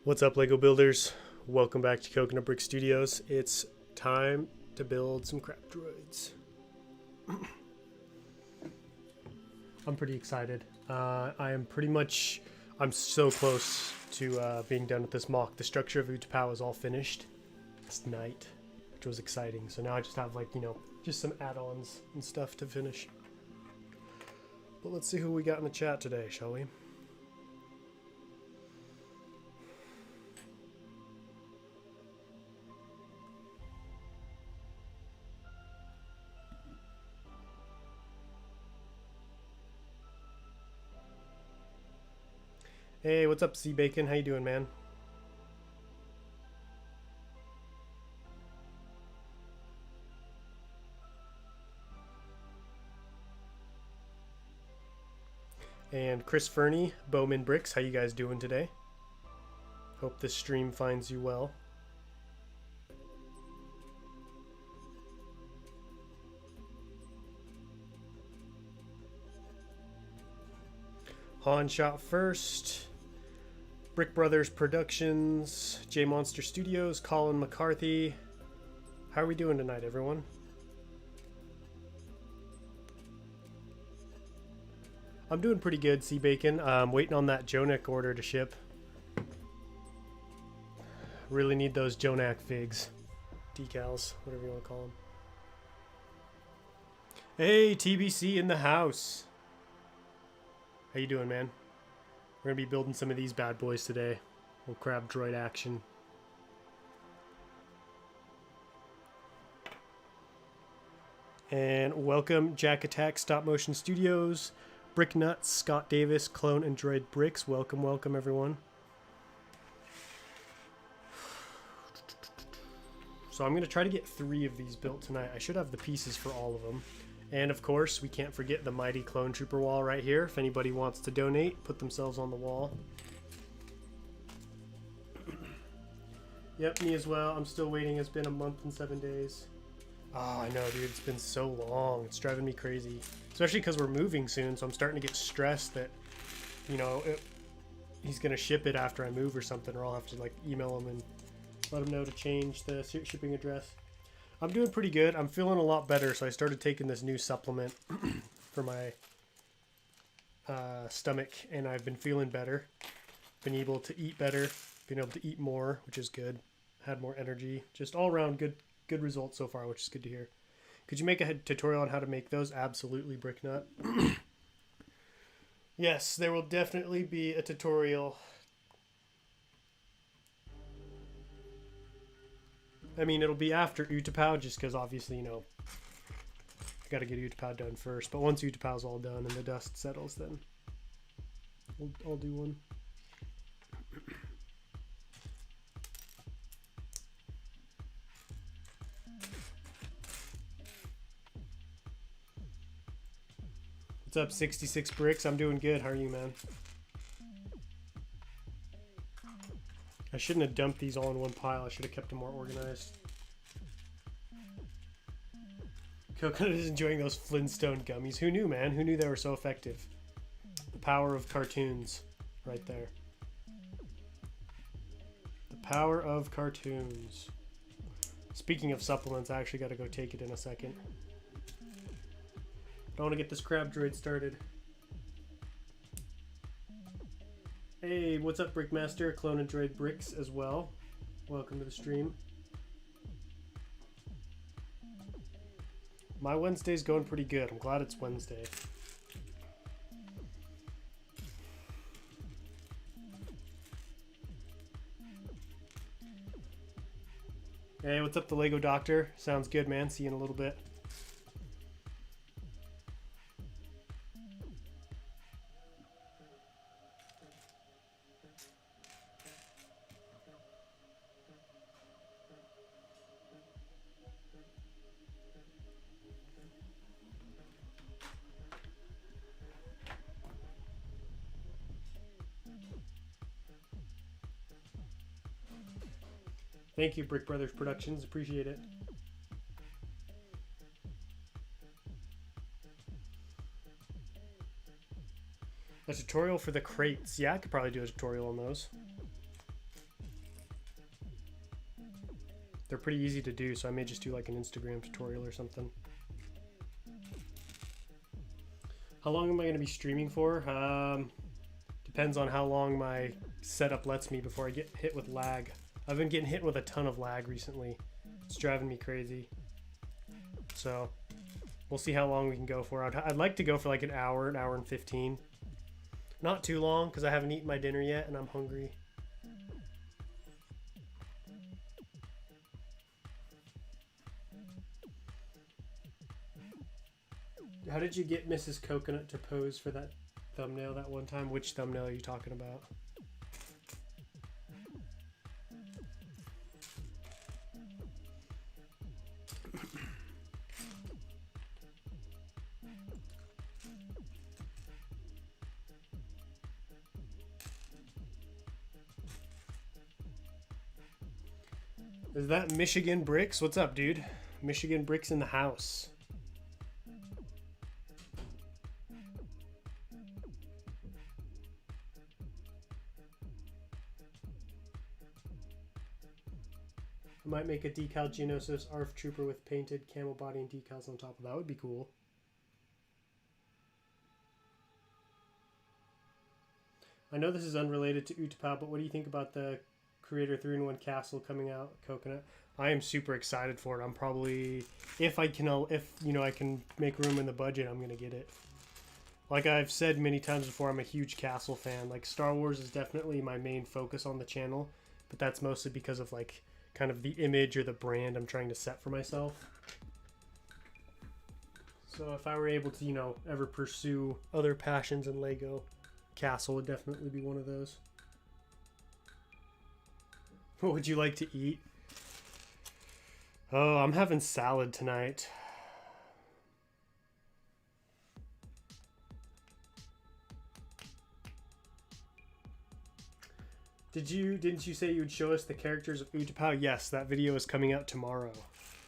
What's up, Lego builders? Welcome back to Coconut Brick Studios. It's time to build some crap droids. I'm pretty excited. I'm so close to being done with this mock. The structure of Utapau is all finished last night, which was exciting. So now I just have just some add-ons and stuff to finish. But let's see who we got in the chat today, shall we? Hey, what's up, Sea Bacon? How you doing, man? And Chris Fernie, Bowman Bricks, how you guys doing today? Hope this stream finds you well. Han shot first. Brick Brothers Productions, J Monster Studios, Colin McCarthy. How are we doing tonight, everyone? I'm doing pretty good, Sea Bacon. I'm waiting on that Jonak order to ship. Really need those Jonak figs. Decals, whatever you want to call them. Hey, TBC in the house. How you doing, man? We're going to be building some of these bad boys today. Little crab droid action. And welcome, Jack Attack Stop Motion Studios, Brick Nuts, Scott Davis, Clone and Droid Bricks. Welcome, welcome, everyone. So I'm going to try to get 3 of these built tonight. I should have the pieces for all of them. And of course, we can't forget the mighty Clone Trooper wall right here. If anybody wants to donate, put themselves on the wall. Yep, me as well. I'm still waiting. It's been a month and 7 days. Oh, I know, dude. It's been so long. It's driving me crazy. Especially because we're moving soon, so I'm starting to get stressed that, he's going to ship it after I move or something, or I'll have to, email him and let him know to change the shipping address. I'm doing pretty good. I'm feeling a lot better, so I started taking this new supplement for my stomach, and I've been feeling better. Been able to eat better, been able to eat more, which is good. Had more energy. Just all around good results so far, which is good to hear. Could you make a tutorial on how to make those? Absolutely, Bricknut. Yes, there will definitely be a tutorial. I mean, it'll be after Utapau, just because obviously, I got to get Utapau done first. But once Utapau's all done and the dust settles, then I'll do one. What's up, 66 Bricks? I'm doing good. How are you, man? I shouldn't have dumped these all in one pile. I should have kept them more organized. Coconut is enjoying those Flintstone gummies. Who knew, man? Who knew they were so effective? The power of cartoons right there. The power of cartoons. Speaking of supplements, I actually got to go take it in a second. I want to get this crab droid started. Hey, what's up, Brickmaster? Clone and Droid Bricks as well. Welcome to the stream. My Wednesday's going pretty good. I'm glad it's Wednesday. Hey, what's up, the Lego Doctor? Sounds good, man. See you in a little bit. Thank you, Brick Brothers Productions. Appreciate it. A tutorial for the crates. Yeah, I could probably do a tutorial on those. pretty easy to do, so I may just do like an Instagram tutorial or something. How long am I going to be streaming for? Depends on how long my setup lets me before I get hit with lag. I've been getting hit with a ton of lag recently. It's driving me crazy. So we'll see how long we can go for. I'd like to go for like an hour and 15. Not too long, because I haven't eaten my dinner yet and I'm hungry. How did you get Mrs. Coconut to pose for that thumbnail that one time? Which thumbnail are you talking about? Is that Michigan Bricks? What's up, dude? Michigan Bricks in the house. I might make a decal Geonosis ARF Trooper with painted camel body and decals on top of that. Would be cool. I know this is unrelated to Utapau, but what do you think about the Creator 3-in-1 Castle coming out, Coconut? I am super excited for it. I'm probably, if I can make room in the budget, I'm gonna get it. Like I've said many times before, I'm a huge Castle fan. Like Star Wars is definitely my main focus on the channel, but that's mostly because of like kind of the image or the brand I'm trying to set for myself. So if I were able to, ever pursue other passions in Lego, Castle would definitely be one of those. What would you like to eat? Oh, I'm having salad tonight. Didn't you say you would show us the characters of Utapau? Yes, that video is coming out tomorrow.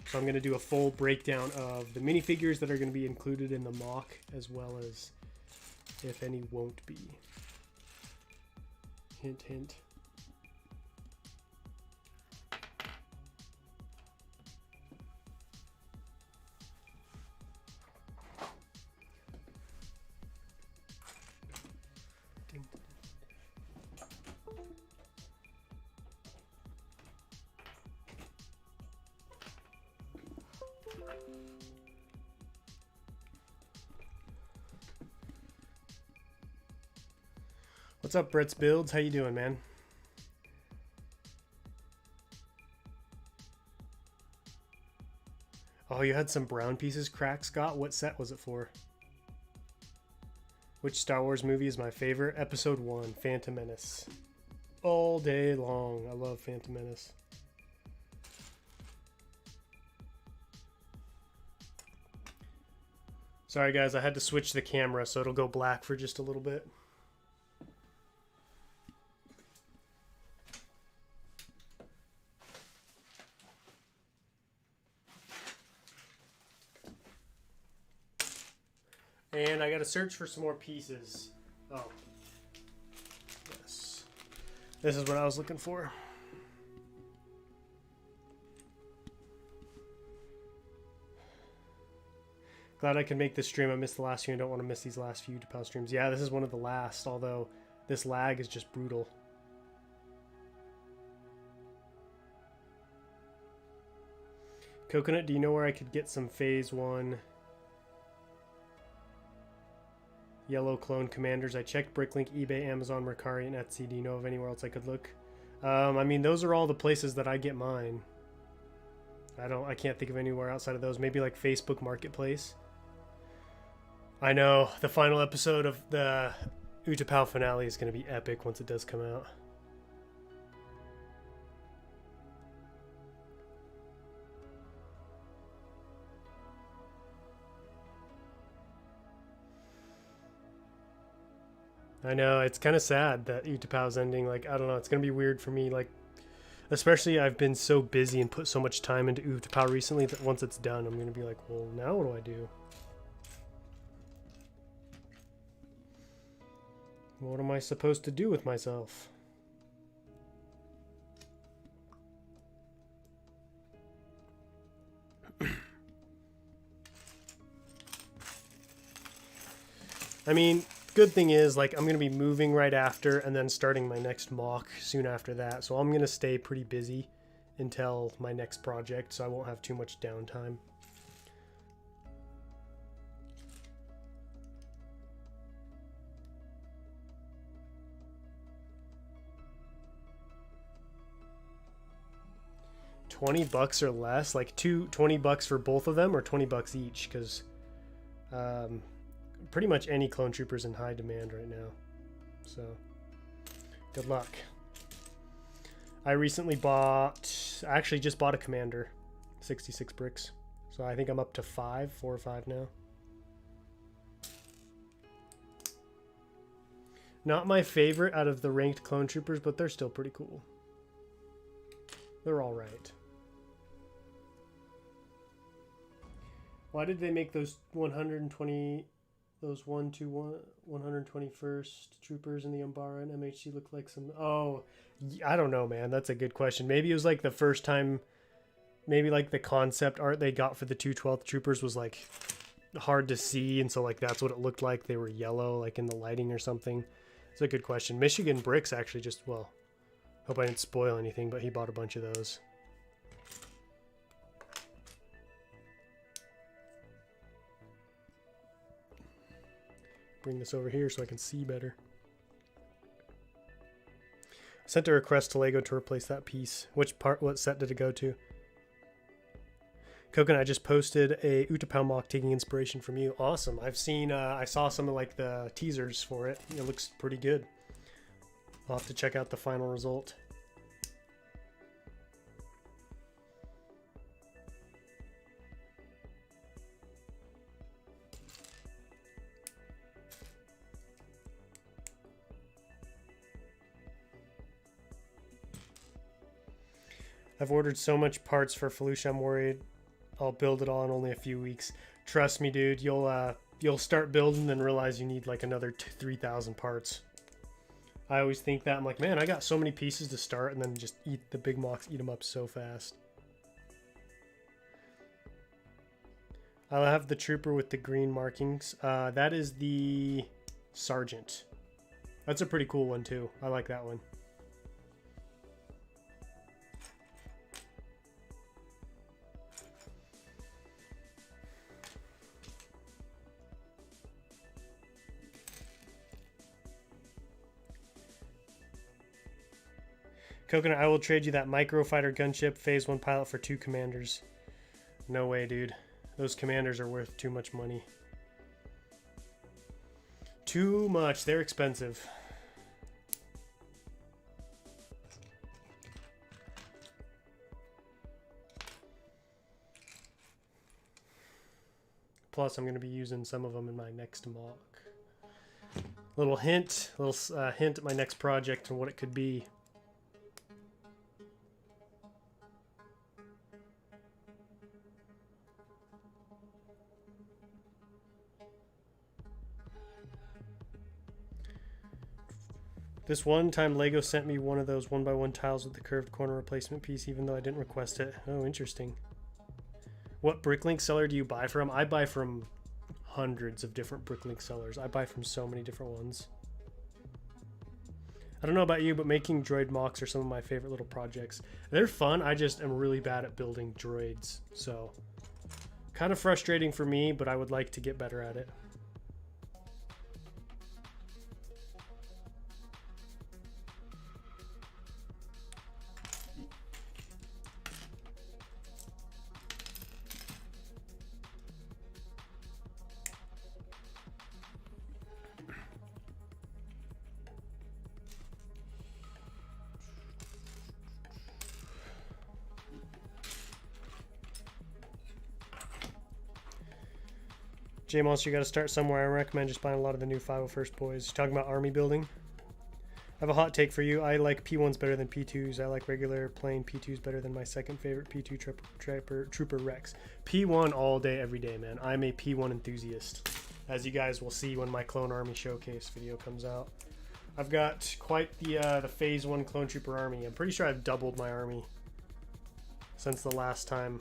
So I'm going to do a full breakdown of the minifigures that are going to be included in the mock, as well as if any won't be. Hint, hint. What's up, Brett's Builds? How you doing, man? Oh, you had some brown pieces cracked, Scott? What set was it for? Which Star Wars movie is my favorite? Episode 1, Phantom Menace. All day long. I love Phantom Menace. Sorry, guys. I had to switch the camera, so it'll go black for just a little bit. And I gotta search for some more pieces. Oh. Yes. This is what I was looking for. Glad I could make this stream. I missed the last few and don't want to miss these last few Utapau streams. Yeah, this is one of the last, although this lag is just brutal. Coconut, do you know where I could get some Phase 1 yellow clone commanders? I checked Bricklink, eBay, Amazon, Mercari, and Etsy. Do you know of anywhere else I could look? I mean, those are all the places that I get mine. I can't think of anywhere outside of those. Maybe like Facebook Marketplace. I know the final episode of the Utapau finale is going to be epic once it does come out. I know, it's kind of sad that Utapau's ending. Like, I don't know, it's going to be weird for me. Like, especially I've been so busy and put so much time into Utapau recently that once it's done, I'm going to be like, well, now what do I do? What am I supposed to do with myself? I mean, good thing is, like, I'm going to be moving right after and then starting my next mock soon after that. So I'm going to stay pretty busy until my next project, so I won't have too much downtime. $20 or less, like $20 for both of them, or $20 each, because pretty much any clone trooper's in high demand right now. So good luck. I recently actually just bought a commander, 66 bricks. So I think I'm up to 4 or 5 now. Not my favorite out of the ranked clone troopers, but they're still pretty cool. They're all right. Why did they make those 121st troopers in the Umbara and MHC look like some... Oh, I don't know, man. That's a good question. Maybe it was like the first time... Maybe like the concept art they got for the 212th troopers was like hard to see, and so like that's what it looked like. They were yellow, like in the lighting or something. It's a good question. Michigan Bricks actually just... Well, hope I didn't spoil anything, but he bought a bunch of those. Bring this over here so I can see better. I sent a request to Lego to replace that piece. What set did it go to? Coconut, I just posted a Utapau mock taking inspiration from you. Awesome. I saw some of like the teasers for it. It looks pretty good. I'll have to check out the final result. I've ordered so much parts for Felucia, I'm worried I'll build it all in only a few weeks. Trust me, dude, you'll start building and realize you need like another 3,000 parts. I always think that. I'm like, man, I got so many pieces to start, and then just the big mocks eat them up so fast. I'll have the trooper with the green markings. That is the sergeant. That's a pretty cool one too. I like that one. Coconut, I will trade you that microfighter gunship phase 1 pilot for 2 commanders. No way, dude. Those commanders are worth too much money. Too much. They're expensive. Plus, I'm going to be using some of them in my next mock. Little hint at my next project and what it could be. This one time Lego sent me one of those 1x1 tiles with the curved corner replacement piece, even though I didn't request it. Oh, interesting. What Bricklink seller do you buy from? I buy from hundreds of different Bricklink sellers. I buy from so many different ones. I don't know about you, but making droid mocks are some of my favorite little projects. They're fun. I just am really bad at building droids. So, kind of frustrating for me, but I would like to get better at it. J-Monster, you got to start somewhere. I recommend just buying a lot of the new 501st boys. Talking about army building. I have a hot take for you. I like P1s better than P2s. I like regular plain P2s better than my second favorite P2 Trooper Rex. P1 all day, every day, man. I'm a P1 enthusiast, as you guys will see when my Clone Army Showcase video comes out. I've got quite the Phase 1 Clone Trooper army. I'm pretty sure I've doubled my army since the last time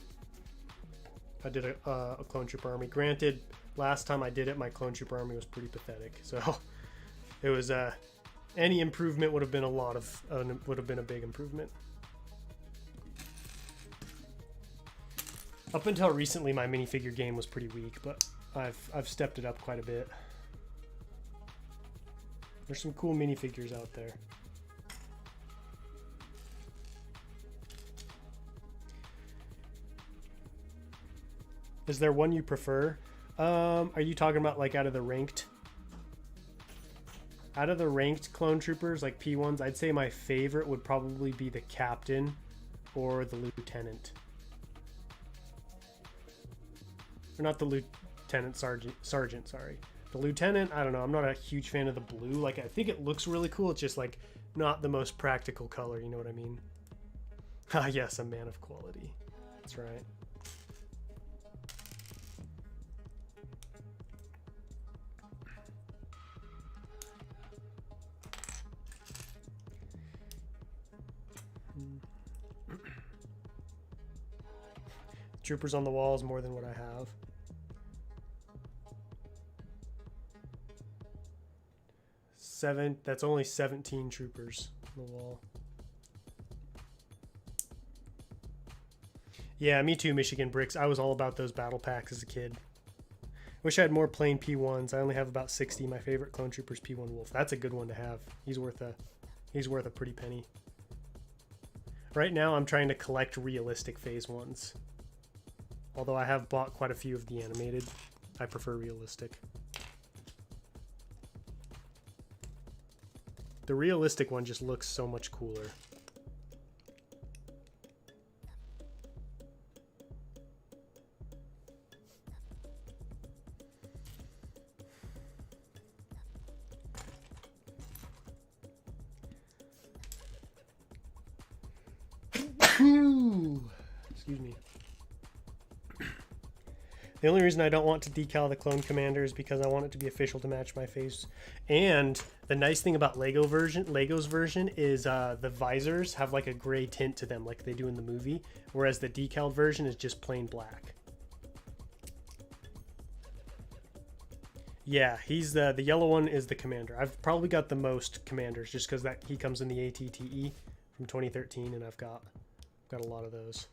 I did a Clone Trooper army. Granted, Last time I did it, my clone trooper army was pretty pathetic. So it was any improvement would have been a big improvement. Up until recently, my minifigure game was pretty weak, but I've stepped it up quite a bit. There's some cool minifigures out there. Is there one you prefer? Are you talking about like out of the ranked clone troopers, like P1s? I'd say my favorite would probably be the captain or the lieutenant. Or not the lieutenant, sergeant, sorry. The lieutenant, I don't know, I'm not a huge fan of the blue. Like, I think it looks really cool. It's just like not the most practical color, you know what I mean? Ah, yes, a man of quality. That's right. Troopers on the walls more than what I have. That's only 17 troopers on the wall. Yeah, me too, Michigan Bricks. I was all about those battle packs as a kid. Wish I had more plain P1s. I only have about 60. My favorite clone trooper's P1 Wolf. That's a good one to have. He's worth a pretty penny. Right now I'm trying to collect realistic phase ones. Although I have bought quite a few of the animated. I prefer realistic. The realistic one just looks so much cooler. Excuse me. The only reason I don't want to decal the clone commander is because I want it to be official to match my face. And the nice thing about Lego's version is the visors have like a gray tint to them like they do in the movie, whereas the decaled version is just plain black. Yeah, he's the yellow one is the commander. I've probably got the most commanders just because that he comes in the ATTE from 2013, and I've got a lot of those.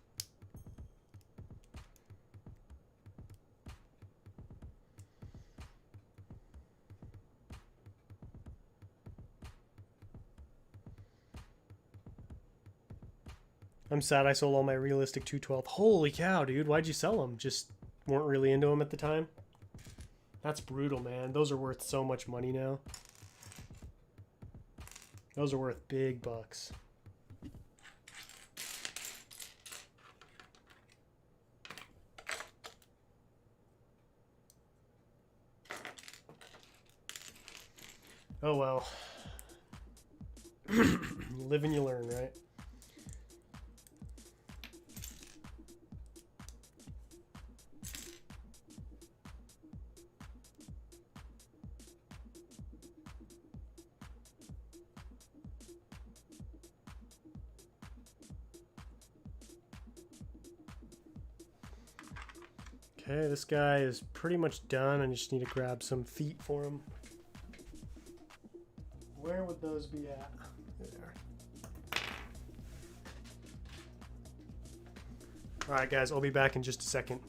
I'm sad I sold all my realistic 212. Holy cow, dude. Why'd you sell them? Just weren't really into them at the time? That's brutal, man. Those are worth so much money now. Those are worth big bucks. Oh well. You live and you learn, right? Okay, this guy is pretty much done. I just need to grab some feet for him. Where would those be at? There. Alright guys, I'll be back in just a second.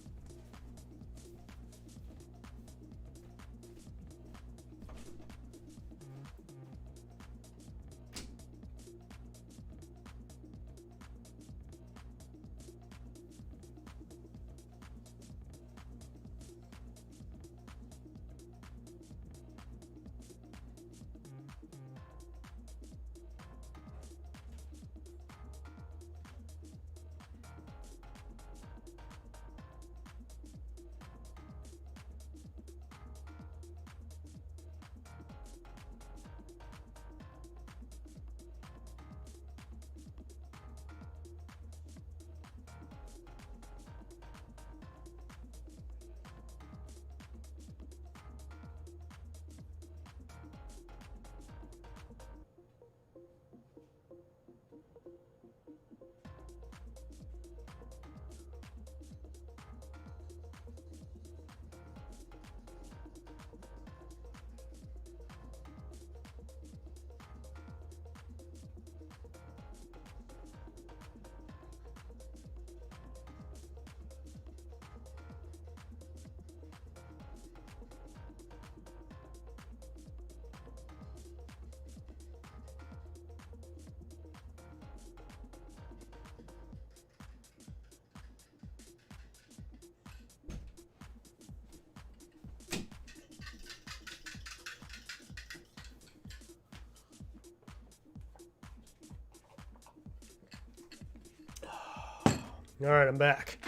All right, I'm back.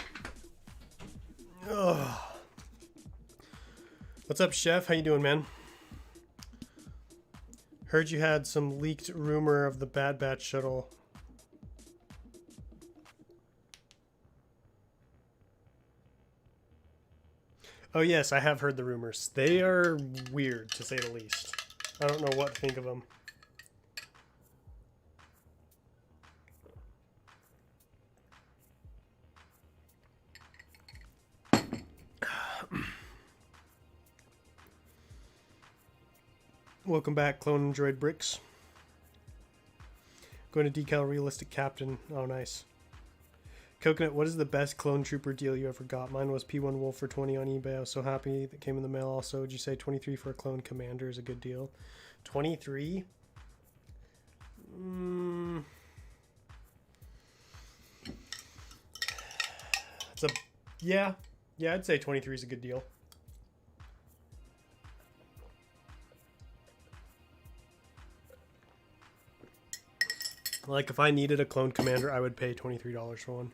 Ugh. What's up, Chef? How you doing, man? Heard you had some leaked rumor of the Bad Batch shuttle. Oh yes, I have heard the rumors. They are weird, to say the least. I don't know what to think of them. Welcome back, Clone and Droid Bricks. Going to decal realistic captain. Oh, nice. Coconut, what is the best clone trooper deal you ever got? Mine was P1 Wolf for 20 on eBay. I was so happy that came in the mail. Also, would you say 23 for a clone commander is a good deal? 23? It's a yeah, I'd say 23 is a good deal. Like if I needed a clone commander, I would pay $23 for one.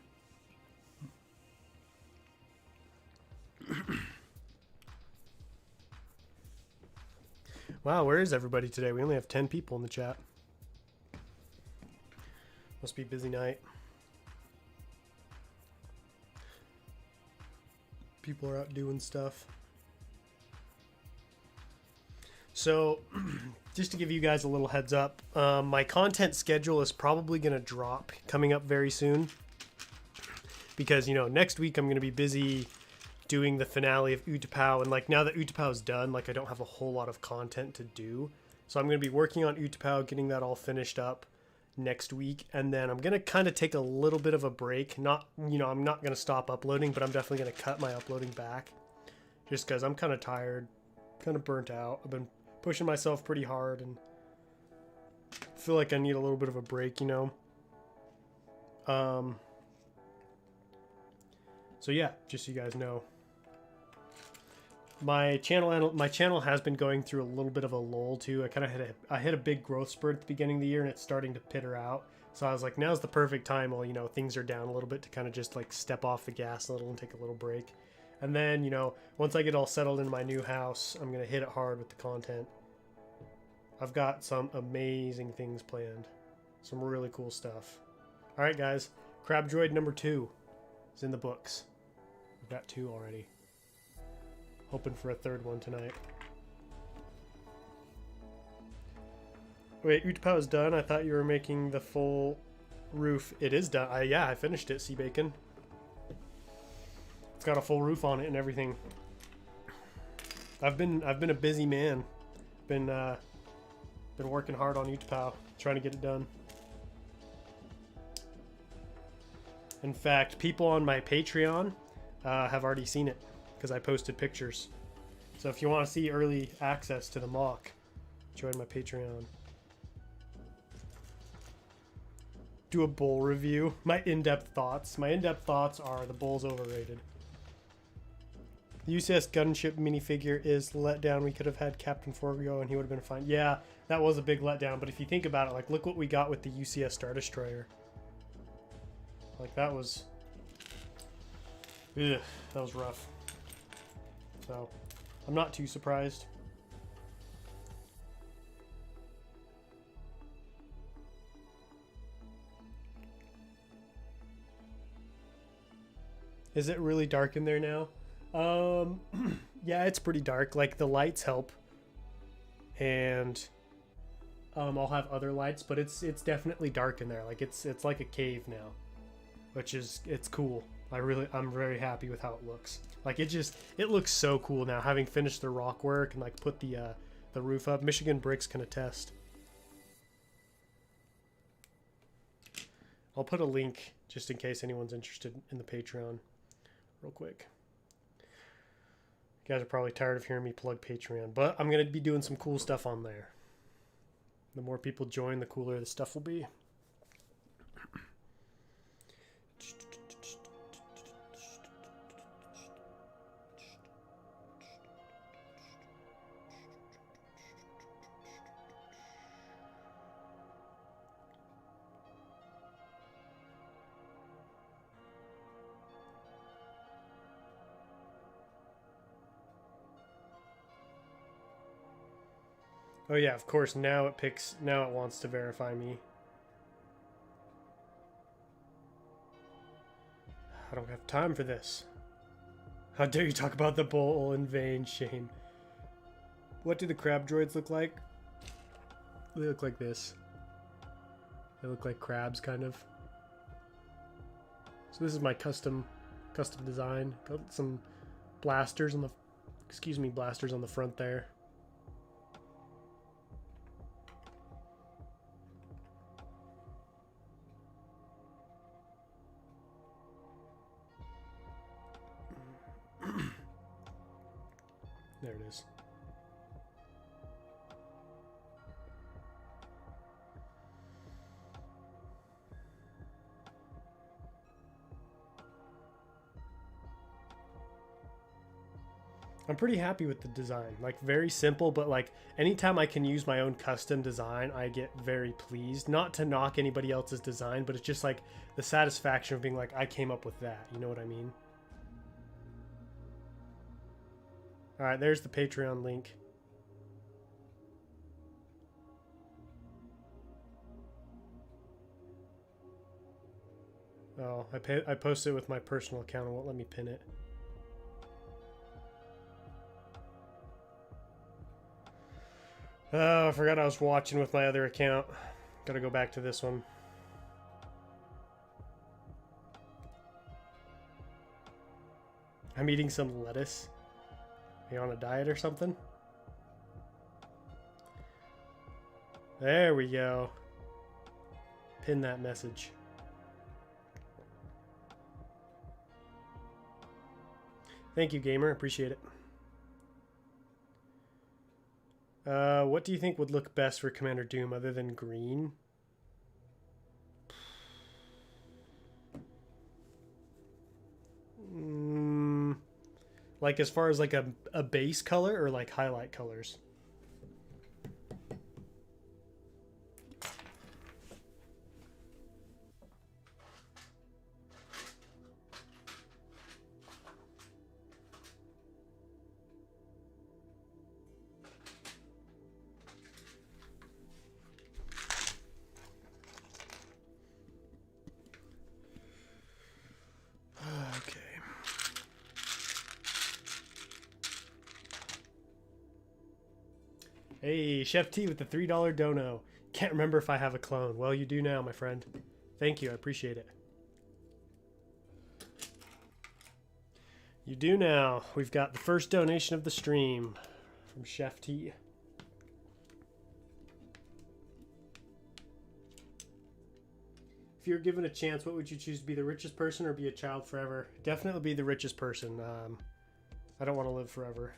Wow, where is everybody today? We only have 10 people in the chat. Must be a busy night. People are out doing stuff. So, just to give you guys a little heads up, my content schedule is probably going to drop coming up very soon. Because, you know, next week I'm going to be busy doing the finale of Utapau. And, like, now that Utapau's done, like, I don't have a whole lot of content to do. So I'm going to be working on Utapau, getting that all finished up next week. And then I'm going to kind of take a little bit of a break. Not, you know, I'm not going to stop uploading, but I'm definitely going to cut my uploading back. Just because I'm kind of tired, kind of burnt out. I've been pushing myself pretty hard and feel like I need a little bit of a break, you know. So yeah, just so you guys know, my channel has been going through a little bit of a lull too. I hit a big growth spurt at the beginning of the year, and it's starting to peter out. So I was like, now's the perfect time while, you know, things are down a little bit to kind of just like step off the gas a little and take a little break. And then, you know, once I get all settled in my new house, I'm going to hit it hard with the content. I've got some amazing things planned. Some really cool stuff. All right, guys. Crab Droid number 2 is in the books. I've got 2 already. Hoping for a 3rd one tonight. Wait, Utapau is done? I thought you were making the full roof. It is done. Yeah, I finished it, Sea Bacon. It's got a full roof on it and everything. I've been a busy man. Been working hard on Utapau, trying to get it done. In fact, people on my Patreon have already seen it because I posted pictures. So if you want to see early access to the mock, join my Patreon. Do a bull review. My in-depth thoughts. My in-depth thoughts are the bull's overrated. The UCS gunship minifigure is letdown. We could have had Captain Forgo and he would have been fine. Yeah, that was a big letdown. But if you think about it, like, look what we got with the UCS Star Destroyer. Like, that was... Ugh, that was rough. So, I'm not too surprised. Is it really dark in there now? Yeah, it's pretty dark. Like, the lights help. And I'll have other lights, but it's definitely dark in there. Like, it's like a cave now, which is, it's cool. I'm very happy with how it looks. Like, it looks so cool now, having finished the rock work and like put the roof up. Michigan Bricks can attest. I'll put a link just in case anyone's interested in the Patreon real quick. You guys are probably tired of hearing me plug Patreon, but I'm going to be doing some cool stuff on there. The more people join, the cooler the stuff will be. Oh yeah, of course, now it wants to verify me. I don't have time for this. How dare you talk about the bowl in vain, shame. What do the crab droids look like? They look like this. They look like crabs, kind of. So this is my custom design. Got some blasters on the, blasters on the front there. There it is. I'm pretty happy with the design. Like, very simple, but like anytime I can use my own custom design, I get very pleased. Not to knock anybody else's design, but it's just like the satisfaction of being like, I came up with that. You know what I mean? All right, there's the Patreon link. Oh, I posted it with my personal account. It won't let me pin it. Oh, I forgot I was watching with my other account. Gotta go back to this one. I'm eating some lettuce. Are you on a diet or something? There we go. Pin that message. Thank you, gamer. Appreciate it. What do you think would look best for Commander Doom other than green? Like as far as like a base color or like highlight colors? Hey, Chef T with the $3 dono. Can't remember if I have a clone. Well, you do now, my friend. Thank you. I appreciate it. You do now. We've got the first donation of the stream from Chef T. If you're given a chance, what would you choose to be the richest person or be a child forever? Definitely be the richest person. I don't want to live forever.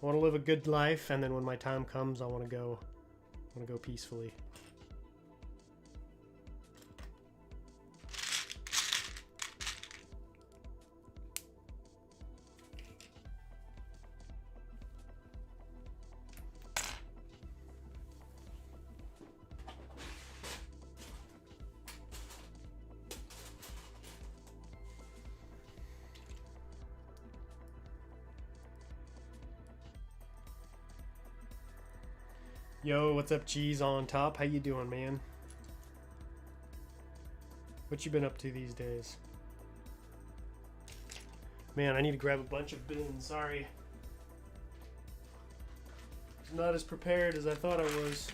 I want to live a good life, and then when my time comes, I want to go peacefully. Yo, what's up, Cheese on top? How you doing, man? What you been up to these days? Man, I need to grab a bunch of bins. Sorry. I'm not as prepared as I thought I was.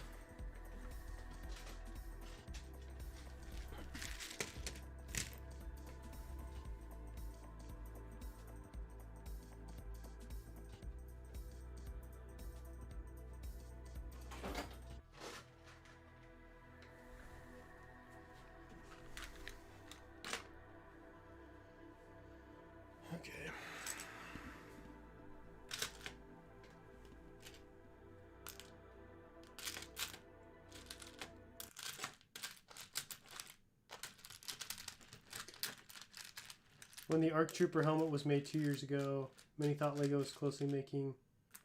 When the ARC Trooper helmet was made 2 years ago, many thought LEGO was closely making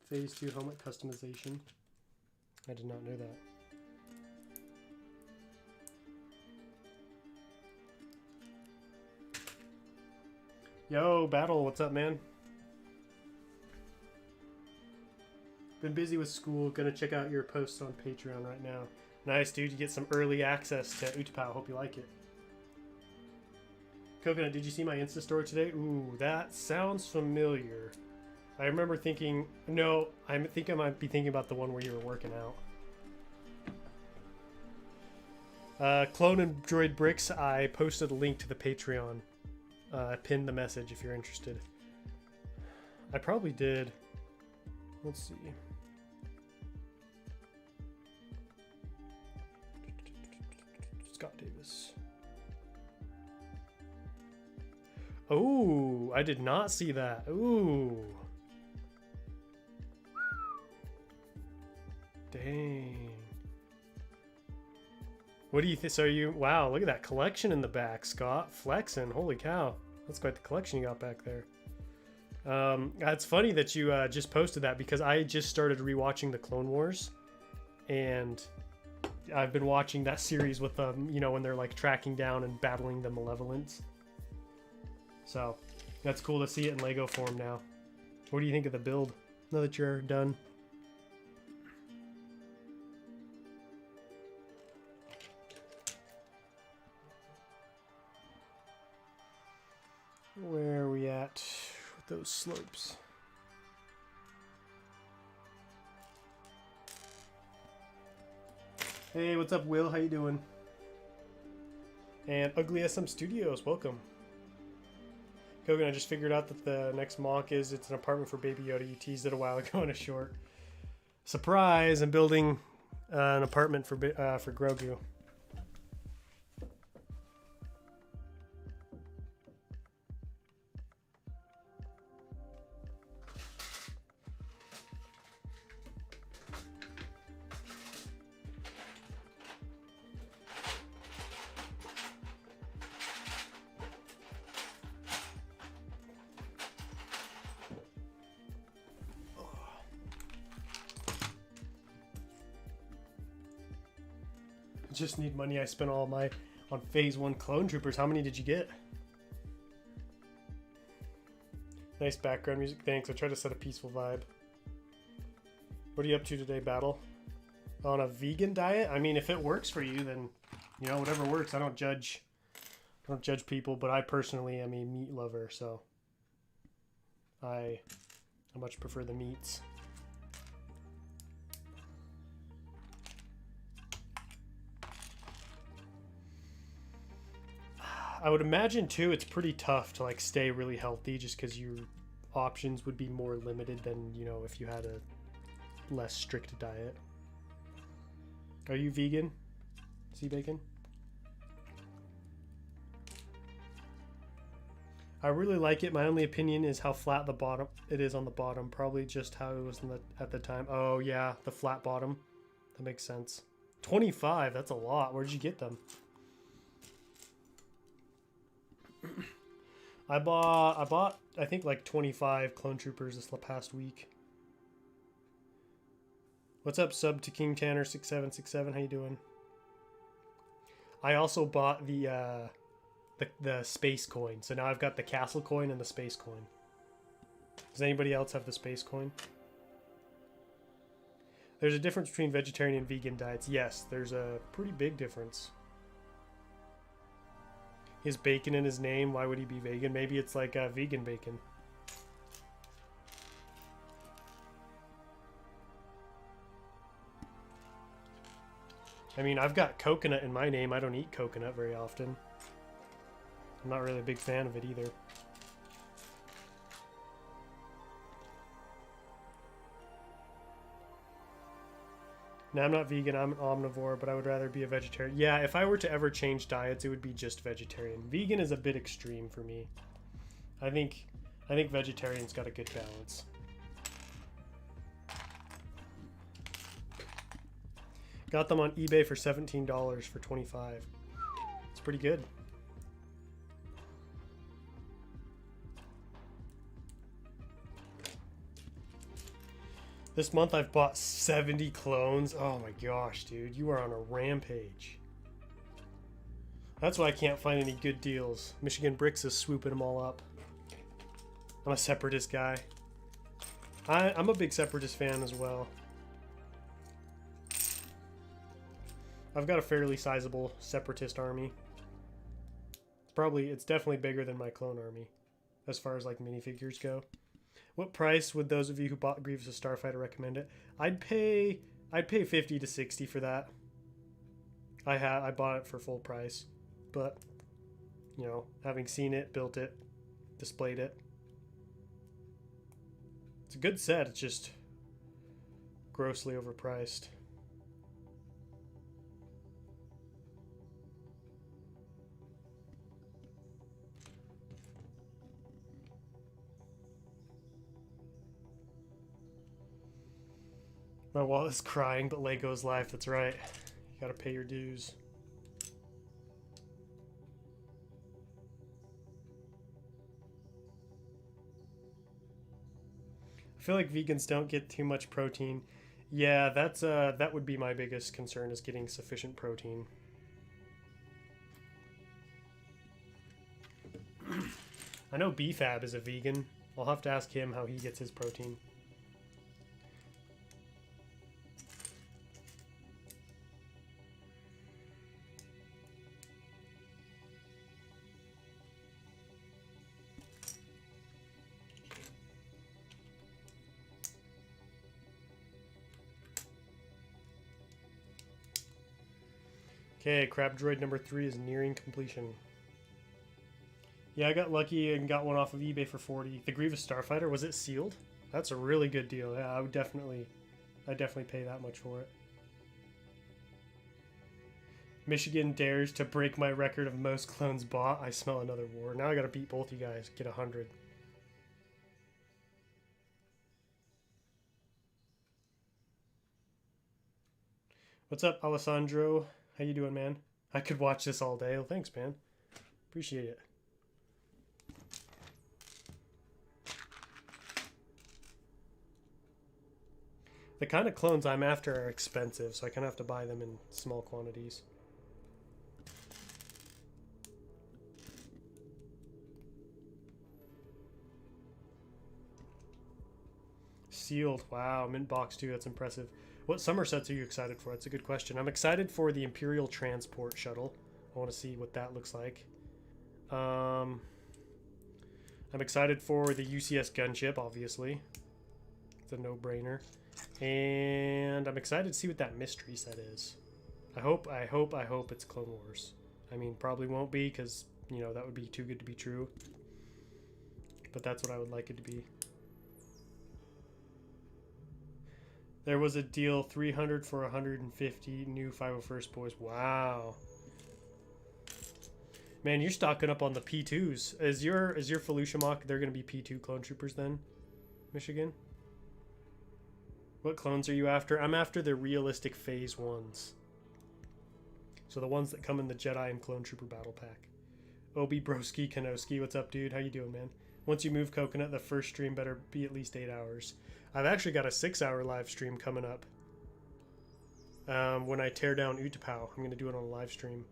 Phase 2 helmet customization. I did not know that. Yo, Battle, what's up, man? Been busy with school. Gonna check out your posts on Patreon right now. Nice, dude. You get some early access to Utapau. Hope you like it. Coconut, did you see my Insta story today? Ooh, that sounds familiar. I remember thinking... No, I think I might be thinking about the one where you were working out. Clone and Droid Bricks, I posted a link to the Patreon. I pinned the message if you're interested. I probably did. Let's see. Scott Davis. Oh, I did not see that. Ooh. Dang. What do you think? So you, wow, look at that collection in the back, Scott. Flexing. Holy cow. That's quite the collection you got back there. It's funny that you just posted that because I just started rewatching the Clone Wars. And I've been watching that series with them, you know, when they're like tracking down and battling the Malevolents. So that's cool to see it in Lego form now. What do you think of the build now that you're done? Where are we at with those slopes? Hey, what's up, Will? How you doing? And Ugly SM Studios, welcome. Kogan, I just figured out that the next mock is it's an apartment for Baby Yoda. You teased it a while ago in a short. Surprise! I'm building an apartment for Grogu. Just need money. I spent all my on phase 1 clone troopers. How many did you get? Nice background music. Thanks. I try to set a peaceful vibe. What are you up to today, Battle? On a vegan diet? I mean, if it works for you, then you know, whatever works. I don't judge people, but I personally am a meat lover, so I much prefer the meats. I would imagine too it's pretty tough to like stay really healthy just because your options would be more limited than, you know, if you had a less strict diet. Are you vegan? Sea bacon? I really like it. My only opinion is how flat the bottom it is on the bottom. Probably just how it was at the time. Oh yeah, the flat bottom. That makes sense. 25, that's a lot. Where'd you get them? I bought I think like 25 clone troopers this past week. What's up, sub to King Tanner 6767? How you doing? I also bought the space coin. So now I've got the castle coin and the space coin. Does anybody else have the space coin? There's a difference between vegetarian and vegan diets. Yes, there's a pretty big difference. He has bacon in his name. Why would he be vegan? Maybe it's like vegan bacon. I mean, I've got coconut in my name. I don't eat coconut very often. I'm not really a big fan of it either. No, I'm not vegan, I'm an omnivore, but I would rather be a vegetarian. Yeah, if I were to ever change diets, it would be just vegetarian. Vegan is a bit extreme for me. I think vegetarian's got a good balance. Got them on eBay for $17 for 25. It's pretty good. This month I've bought 70 clones. Oh my gosh, dude. You are on a rampage. That's why I can't find any good deals. Michigan Bricks is swooping them all up. I'm a separatist guy. I'm a big Separatist fan as well. I've got a fairly sizable Separatist army. It's definitely bigger than my clone army, as far as like minifigures go. What price would those of you who bought Grievous a Starfighter recommend it? I'd pay 50 to 60 for that. I bought it for full price, but you know, having seen it, built it, displayed it, it's a good set. It's just grossly overpriced. My wallet's crying, but Lego's life. That's right. You gotta pay your dues. I feel like vegans don't get too much protein. Yeah, that would be my biggest concern, is getting sufficient protein. I know BFAB is a vegan. I'll have to ask him how he gets his protein. Okay, Crab Droid number 3 is nearing completion. Yeah, I got lucky and got one off of eBay for 40. The Grievous Starfighter, was it sealed? That's a really good deal. Yeah, I'd definitely pay that much for it. Michigan dares to break my record of most clones bought. I smell another war. Now I gotta beat both you guys. Get 100. What's up, Alessandro? How you doing, man? I could watch this all day. Well, thanks, man. Appreciate it. The kind of clones I'm after are expensive, so I kind of have to buy them in small quantities. Sealed. Wow, mint box too. That's impressive. What summer sets are you excited for? That's a good question. I'm excited for the Imperial Transport Shuttle. I want to see what that looks like. I'm excited for the UCS gunship, obviously. It's a no-brainer. And I'm excited to see what that mystery set is. I hope it's Clone Wars. I mean, probably won't be, because, you know, that would be too good to be true. But that's what I would like it to be. There was a deal, 300 for 150 new 501st boys. Wow. Man, you're stocking up on the P2s. Is your Felucia Mock, they're going to be P2 clone troopers then? Michigan? What clones are you after? I'm after the realistic phase ones. So the ones that come in the Jedi and Clone Trooper Battle Pack. Obi Broski Kanoski, what's up, dude? How you doing, man? Once you move Coconut, the first stream better be at least 8 hours. I've actually got a 6-hour live stream coming up. When I tear down Utapau, I'm going to do it on a live stream.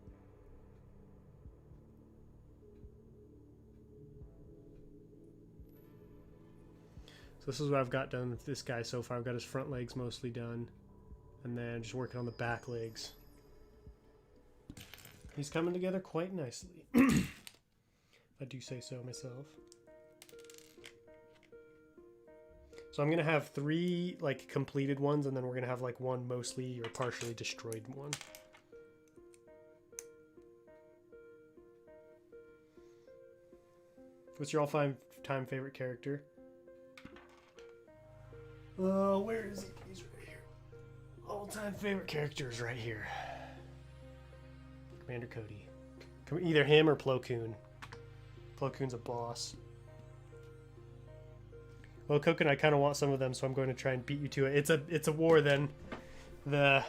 So this is what I've got done with this guy so far. I've got his front legs mostly done. And then just working on the back legs. He's coming together quite nicely. I do say so myself. So I'm going to have 3 like completed ones, and then we're going to have like 1 mostly or partially destroyed one. What's your all-time favorite character? Oh, where is he? He's right here. All-time favorite character is right here. Commander Cody. Either him or Plo Koon. Plo Koon's a boss. Well, Coconut, I kind of want some of them, so I'm going to try and beat you to it. It's a war then. The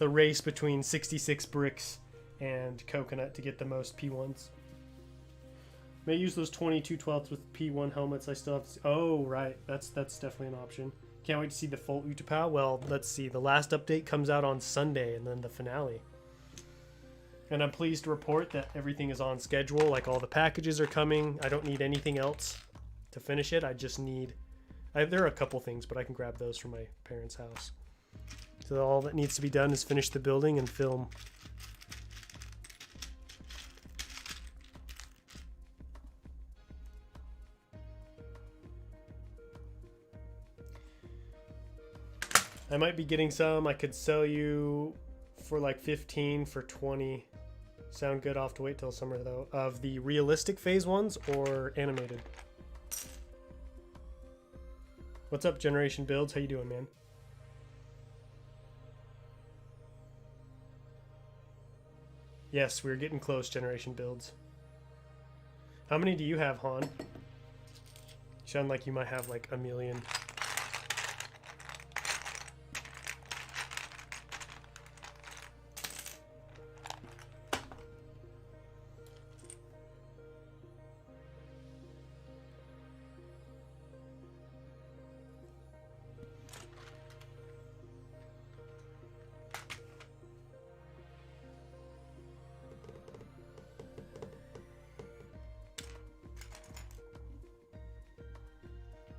race between 66 bricks and Coconut to get the most P1s. May use those 22/12 with P1 helmets. I still have to... Oh, right. That's definitely an option. Can't wait to see the full Utapau. Well, let's see. The last update comes out on Sunday, and then the finale. And I'm pleased to report that everything is on schedule. Like, all the packages are coming. I don't need anything else to finish it. I just need There are a couple things, but I can grab those from my parents' house. So all that needs to be done is finish the building and film. I might be getting some. I could sell you for like 15 for 20. Sound good? I'll have to wait till summer though. Of the realistic phase ones or animated? What's up, Generation Builds? How you doing, man? Yes, we're getting close, Generation Builds. How many do you have, Han? You sound like you might have like a million.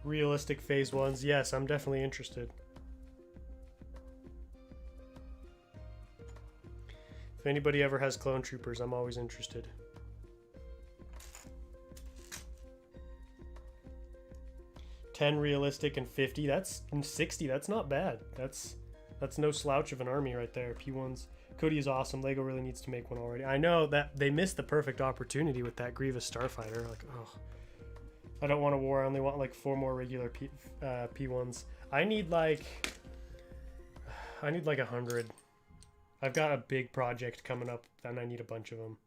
Realistic phase ones. Yes, I'm definitely interested. If anybody ever has clone troopers, I'm always interested. $10 realistic and 50. That's 60. That's not bad. That's no slouch of an army right there. P1s. Cody is awesome. Lego really needs to make one already. I know that they missed the perfect opportunity with that Grievous Starfighter. Like, oh. I don't want a war. I only want like 4 more regular P1s. I need like 100. I've got a big project coming up and I need a bunch of them.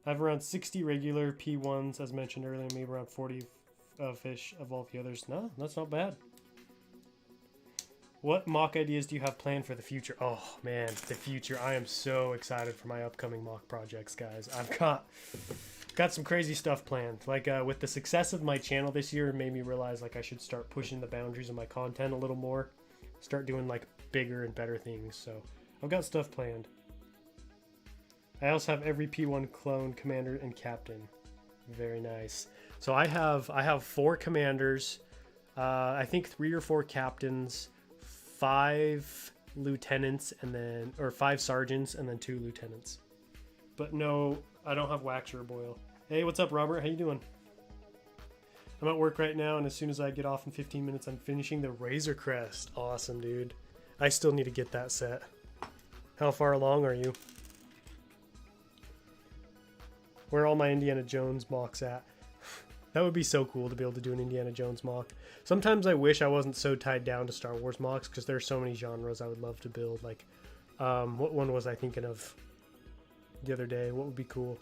I have around 60 regular P1s as mentioned earlier, maybe around 40 fish of all the others. No, that's not bad. What mock ideas do you have planned for the future? Oh man, the future. I am so excited for my upcoming mock projects, guys. I've got some crazy stuff planned. Like with the success of my channel this year, it made me realize like I should start pushing the boundaries of my content a little more. Start doing like bigger and better things. So I've got stuff planned. I also have every P1 clone, commander, and captain. Very nice. So I have 4 commanders, I think 3 or 4 captains, 5 lieutenants, and then, or 5 sergeants, and then 2 lieutenants. But no, I don't have wax or boil. Hey, what's up, Robert? How you doing? I'm at work right now, and as soon as I get off in 15 minutes, I'm finishing the Razor Crest. Awesome, dude. I still need to get that set. How far along are you? Where are all my Indiana Jones mocks at? That would be so cool to be able to do an Indiana Jones mock. Sometimes I wish I wasn't so tied down to Star Wars mocks because there's so many genres I would love to build. Like, what one was I thinking of the other day? What would be cool?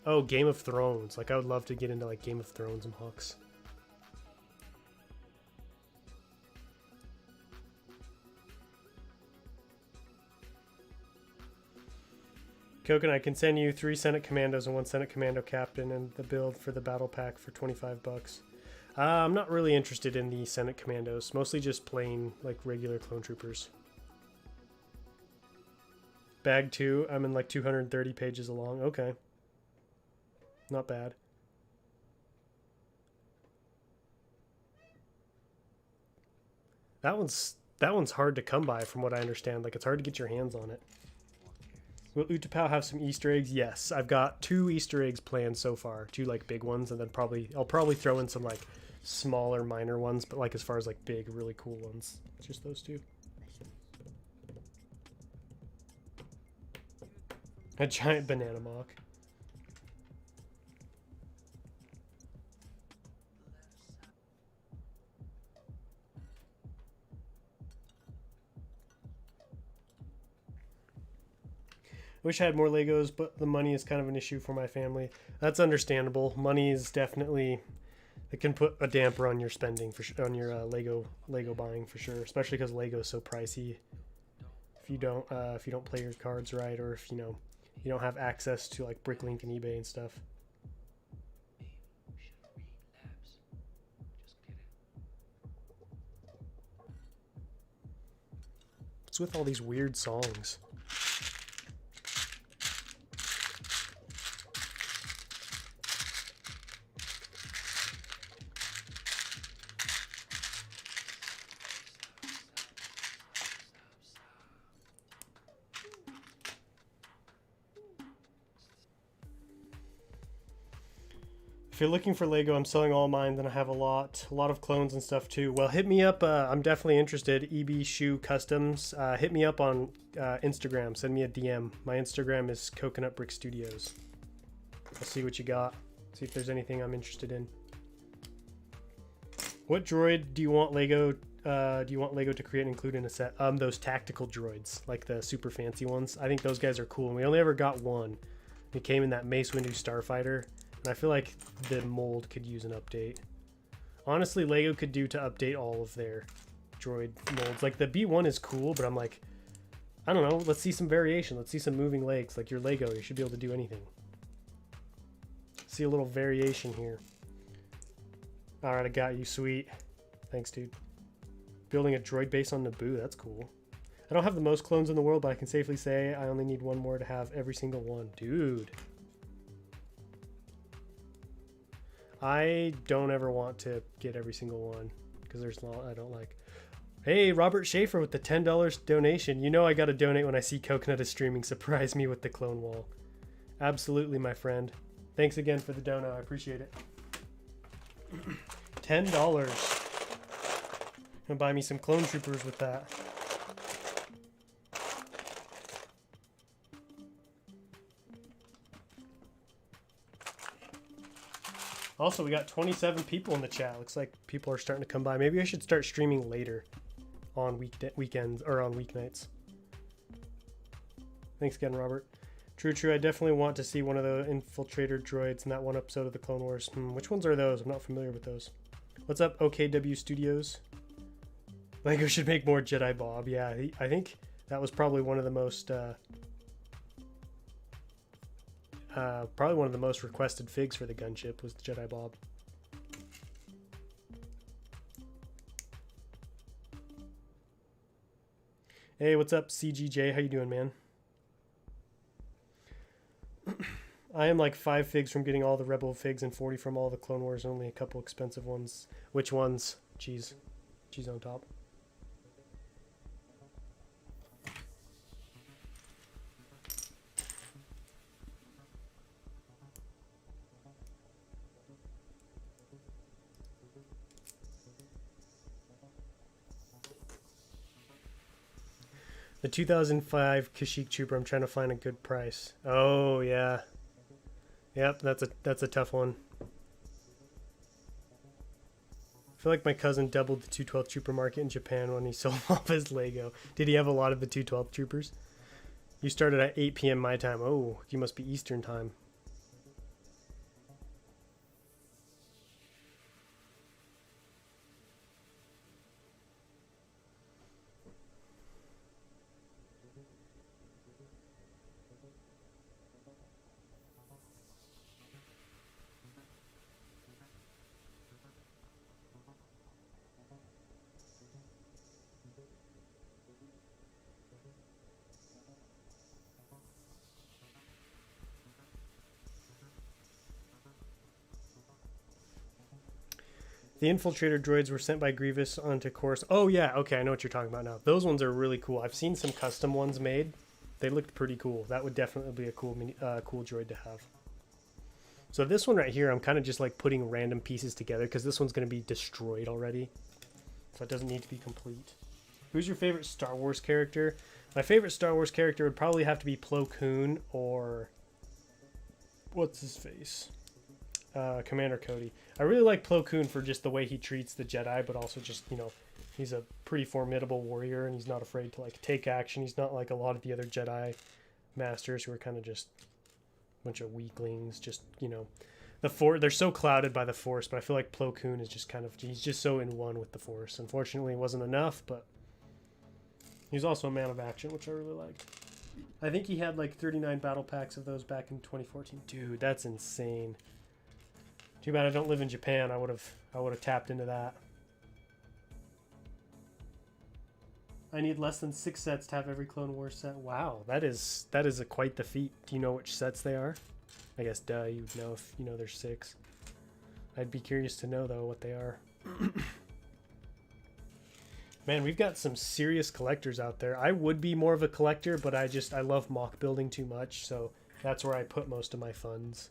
Oh, Game of Thrones. Like, I would love to get into like Game of Thrones mocks. Coke, I can send you 3 Senate Commandos and 1 Senate Commando Captain and the build for the battle pack for 25 bucks. I'm not really interested in the Senate Commandos. Mostly just plain, like, regular clone troopers. Bag 2. I'm in, like, 230 pages along. Okay. Not bad. That one's hard to come by from what I understand. Like, it's hard to get your hands on it. Will Utapau have some Easter eggs? Yes, I've got 2 Easter eggs planned so far. 2 like big ones, and then I'll probably throw in some like smaller, minor ones. But like as far as like big, really cool ones, it's just those 2. A giant banana mock. Wish I had more Legos, but the money is kind of an issue for my family. That's understandable. Money is definitely, it can put a damper on your spending on your Lego buying for sure. Especially because Lego is so pricey. If you don't play your cards right, or if you don't have access to like Bricklink and eBay and stuff. Let's with all these weird songs? If you're looking for Lego, I'm selling all mine, then I have a lot of clones and stuff too. Well, hit me up. I'm definitely interested. EB Shoe Customs. Hit me up on Instagram. Send me a DM. My Instagram is Coconut Brick Studios. I'll see what you got. See if there's anything I'm interested in. What droid do you want Lego? Do you want Lego to create and include in a set? Those tactical droids, like the super fancy ones. I think those guys are cool. And we only ever got one. It came in that Mace Windu Starfighter. And I feel like the mold could use an update. Honestly, Lego could do to update all of their droid molds. Like the B1 is cool, but I'm like, I don't know. Let's see some variation. Let's see some moving legs. Like your Lego, you should be able to do anything. See a little variation here. All right, I got you. Sweet. Thanks, dude. Building a droid base on Naboo. That's cool. I don't have the most clones in the world, but I can safely say I only need one more to have every single one. Dude. I don't ever want to get every single one because there's a lot I don't like. Hey, Robert Schaefer with the $10 donation. You know I got to donate when I see Coconut is streaming. Surprise me with the clone wall. Absolutely, my friend. Thanks again for the dono. I appreciate it. $10. Gonna buy me some clone troopers with that. Also, we got 27 people in the chat. Looks like people are starting to come by. Maybe I should start streaming later on weekends or on weeknights. Thanks again, Robert. True. I definitely want to see one of the infiltrator droids in that one episode of the Clone Wars. Which ones are those? I'm not familiar with those. What's up, OKW Studios? Lego should make more Jedi Bob. Yeah, I think that was probably one of the most... probably one of the most requested figs for the gunship was the Jedi Bob. Hey, what's up, CGJ? How you doing, man? I am like 5 figs from getting all the Rebel figs and 40 from all the Clone Wars. Only a couple expensive ones. Which ones? Cheese. Cheese on top. The 2005 Kashyyyk Trooper, I'm trying to find a good price. Oh, yeah. Yep, that's a tough one. I feel like my cousin doubled the 212 Trooper market in Japan when he sold off his Lego. Did he have a lot of the 212 Troopers? You started at 8 p.m. my time. Oh, you must be Eastern time. The infiltrator droids were sent by Grievous onto Coruscant. Oh yeah, okay, I know what you're talking about now. Those ones are really cool. I've seen some custom ones made. They looked pretty cool. That would definitely be a cool cool droid to have. So this one right here, I'm kind of just like putting random pieces together because this one's going to be destroyed already. So it doesn't need to be complete. Who's your favorite Star Wars character? My favorite Star Wars character would probably have to be Plo Koon or... what's his face? Commander Cody. I really like Plo Koon for just the way he treats the Jedi, but also just, you know, he's a pretty formidable warrior and he's not afraid to like take action. He's not like a lot of the other Jedi masters who are kind of just a bunch of weaklings, just, you know, they're so clouded by the Force, but I feel like Plo Koon is just kind of, he's just so in one with the Force. Unfortunately, it wasn't enough, but he's also a man of action, which I really liked. I think he had like 39 battle packs of those back in 2014. Dude, that's insane. Too bad I don't live in Japan. I would have tapped into that. I need less than 6 sets to have every Clone Wars set. Wow, that is quite the feat. Do you know which sets they are? I guess duh, you'd know if you know there's 6. I'd be curious to know though what they are. Man, we've got some serious collectors out there. I would be more of a collector, but I love mock building too much, so that's where I put most of my funds.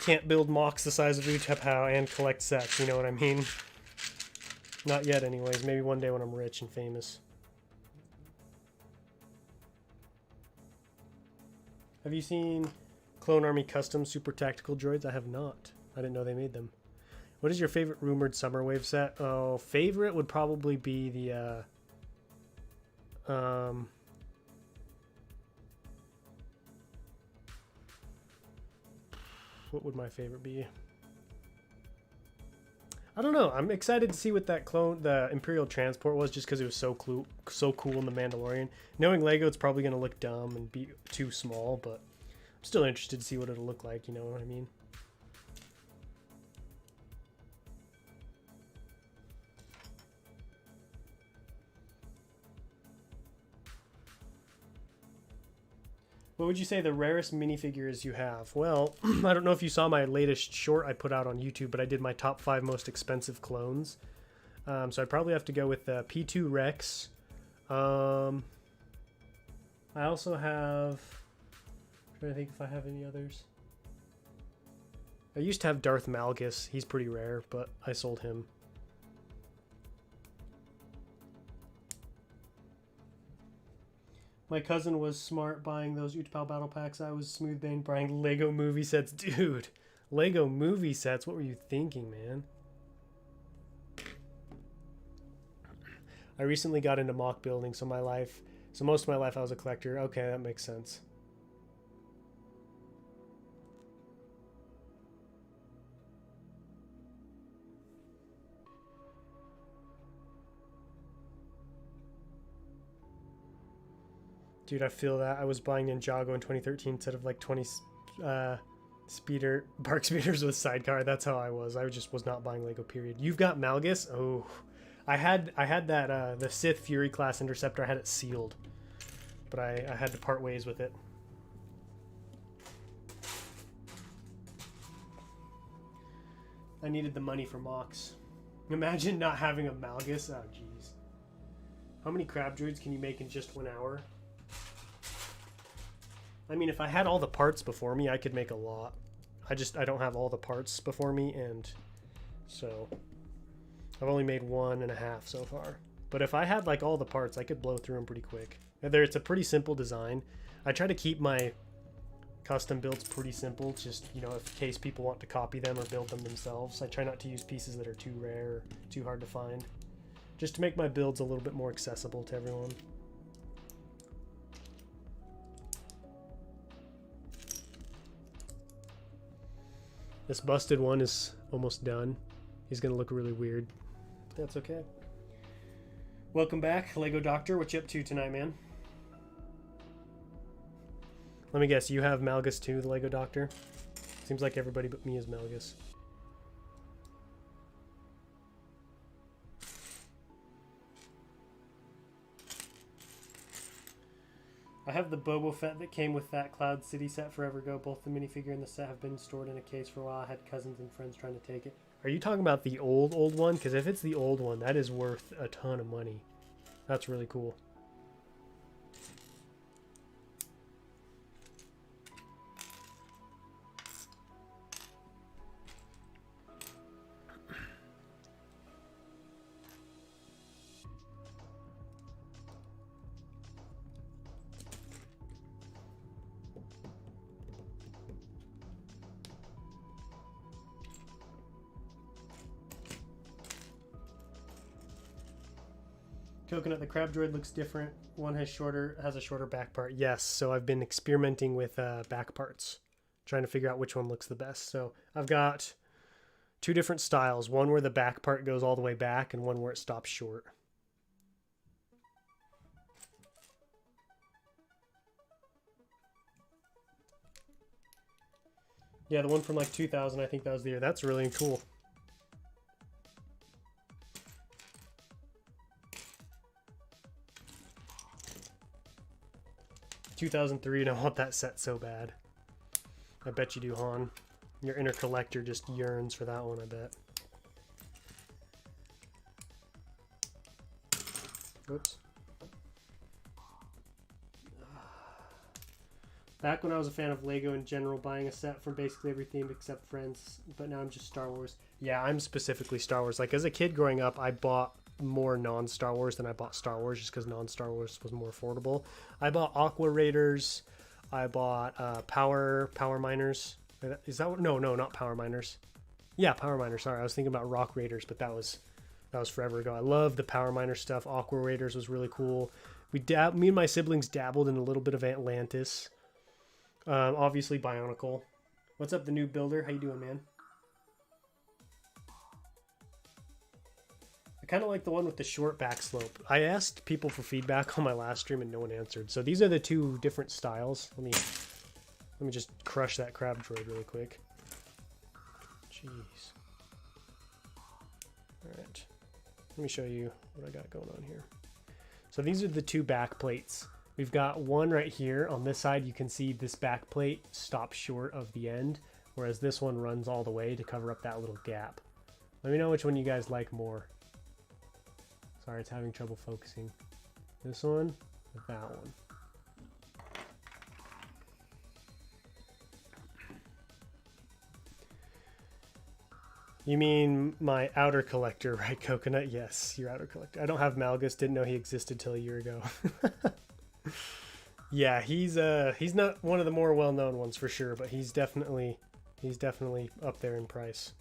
Can't build mocks the size of Utapau and collect sets, you know what I mean? Not yet anyways, maybe one day when I'm rich and famous. Have you seen Clone Army Custom Super Tactical Droids? I have not. I didn't know they made them. What is your favorite rumored Summer Wave set? Oh, favorite would probably be the what would my favorite be? I don't know. I'm excited to see what that the Imperial Transport was, just because it was so cool in The Mandalorian. Knowing Lego, it's probably going to look dumb and be too small, but I'm still interested to see what it'll look like, you know what I mean? What would you say the rarest minifigures you have? Well, I don't know if you saw my latest short I put out on YouTube, but I did my top 5 most expensive clones. So I'd probably have to go with the P2 Rex. I also have... I'm trying to think if I have any others. I used to have Darth Malgus. He's pretty rare, but I sold him. My cousin was smart buying those Utapau battle packs. I was smooth-brained buying Lego movie sets. Dude, Lego movie sets. What were you thinking, man? I recently got into mock building, so most of my life I was a collector. Okay, that makes sense. Dude, I feel that. I was buying Ninjago in 2013 instead of like 20 bark speeders with sidecar. That's how I was. I just was not buying Lego, period. You've got Malgus? Oh, I had that the Sith Fury class interceptor. I had it sealed, but I had to part ways with it. I needed the money for mocks. Imagine not having a Malgus. Oh, jeez. How many crab droids can you make in just 1 hour? I mean, if I had all the parts before me, I could make a lot. I don't have all the parts before me, and so I've only made 1.5 so far. But if I had like all the parts, I could blow through them pretty quick. It's a pretty simple design. I try to keep my custom builds pretty simple, just, you know, in case people want to copy them or build them themselves. I try not to use pieces that are too rare or too hard to find, just to make my builds a little bit more accessible to everyone. This busted one is almost done. He's gonna look really weird. That's okay. Welcome back, Lego Doctor. What you up to tonight, man? Let me guess, you have Malgus too, the Lego Doctor? Seems like everybody but me is Malgus. I have the Boba Fett that came with that Cloud City set forever ago. Both the minifigure and the set have been stored in a case for a while. I had cousins and friends trying to take it. Are you talking about the old one? Because if it's the old one, that is worth a ton of money. That's really cool. Coconut, the crab droid looks different. One has a shorter back part. Yes, so I've been experimenting with back parts, trying to figure out which one looks the best. So I've got 2 different styles, one where the back part goes all the way back and one where it stops short. Yeah, the one from like 2000, I think that was the year. That's really cool. 2003, and I want that set so bad. I bet you do, Han. Your inner collector just yearns for that one, I bet. Oops. Back when I was a fan of Lego in general, buying a set from basically every theme except Friends, but now I'm just Star Wars. Yeah, I'm specifically Star Wars. Like, as a kid growing up, I bought more non-Star Wars than I bought Star Wars, just because non-Star Wars was more affordable. I bought Aqua Raiders. I bought Power Miners. Is that what? No, not Power Miners. Yeah, Power Miners. Sorry, I was thinking about Rock Raiders, but that was forever ago. I love the Power Miner stuff. Aqua Raiders was really cool. Me and my siblings dabbled in a little bit of Atlantis. Obviously Bionicle. What's up, the new builder? How you doing, man? I kind of like the one with the short back slope. I asked people for feedback on my last stream and no one answered. So these are the two different styles. Let me just crush that crab droid really quick. Jeez. All right. Let me show you what I got going on here. So these are the two back plates. We've got one right here. On this side, you can see this back plate stops short of the end, whereas this one runs all the way to cover up that little gap. Let me know which one you guys like more. Sorry, it's having trouble focusing. This one or that one? You mean my outer collector, right, Coconut? Yes, your outer collector. I don't have Malgus. Didn't know he existed till a year ago. Yeah, he's not one of the more well-known ones for sure, but he's definitely up there in price.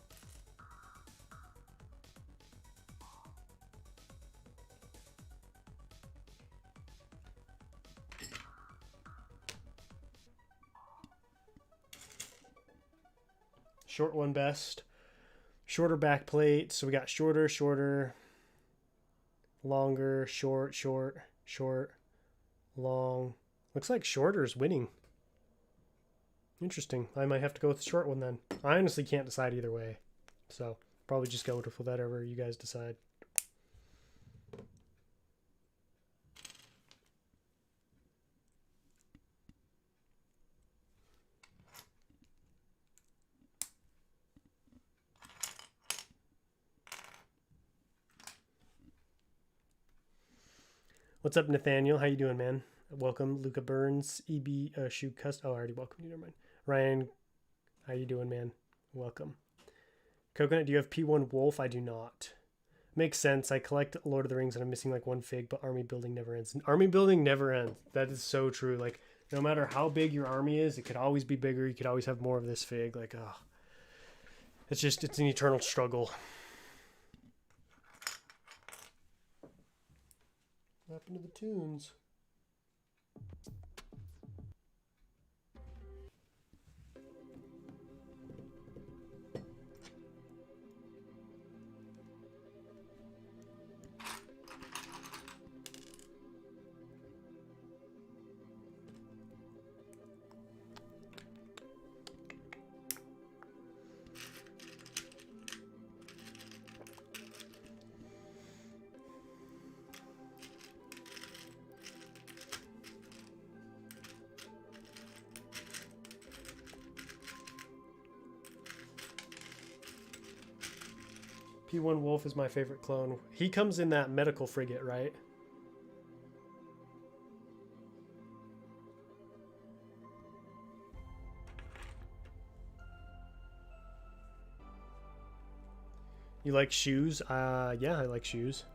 Short one best. Shorter back plate. So we got shorter, longer, short, long. Looks like shorter is winning. Interesting. I might have to go with the short one then. I honestly can't decide either way. So probably just go with whatever you guys decide. What's up, Nathaniel? How you doing, man? Welcome, Luca Burns, EB Shoe Cust. Oh, I already welcomed you. Never mind. Ryan, how you doing, man? Welcome. Coconut, do you have P1 Wolf? I do not. Makes sense. I collect Lord of the Rings and I'm missing like one fig, but army building never ends. Army building never ends. That is so true. Like, no matter how big your army is, it could always be bigger. You could always have more of this fig. Like, oh, it's an eternal struggle. What happened to the tunes? P1 Wolf is my favorite clone. He comes in that medical frigate, right? You like shoes? Yeah, I like shoes.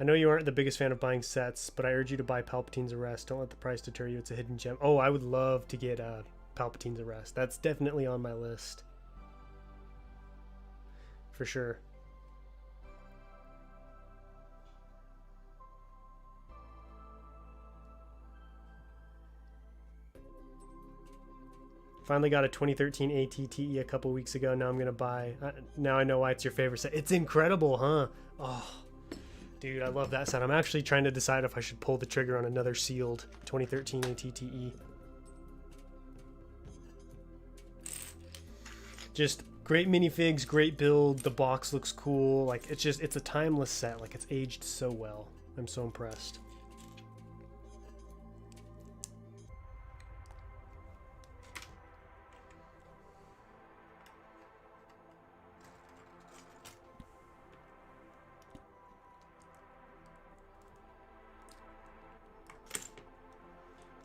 I know you aren't the biggest fan of buying sets, but I urge you to buy Palpatine's Arrest. Don't let the price deter you. It's a hidden gem. Oh, I would love to get Palpatine's Arrest. That's definitely on my list. For sure. Finally got a 2013 ATTE a couple weeks ago. Now I'm gonna buy. Now I know why it's your favorite set. It's incredible, huh? Oh, dude, I love that set. I'm actually trying to decide if I should pull the trigger on another sealed 2013 ATTE. Just great minifigs, great build. The box looks cool. Like, it's a timeless set. Like, it's aged so well. I'm so impressed.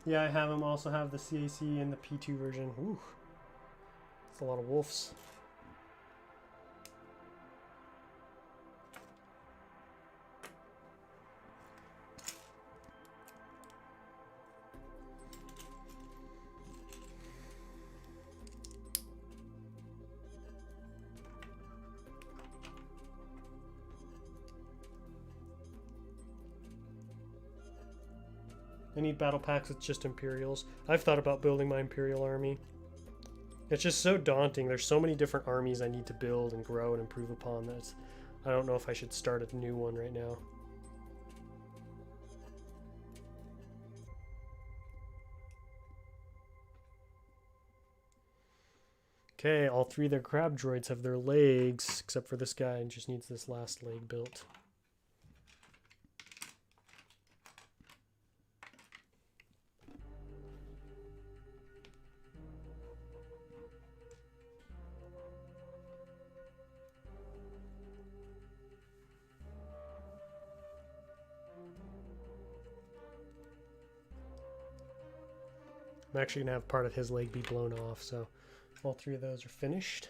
Yeah, I have them. Also have the CAC and the P2 version. Ooh, that's a lot of wolves. I need battle packs with just Imperials. I've thought about building my Imperial army. It's just so daunting. There's so many different armies I need to build and grow and improve upon that I don't know if I should start a new one right now. Okay, all three of their crab droids have their legs, except for this guy, and just needs this last leg built. I'm actually gonna have part of his leg be blown off, so all three of those are finished.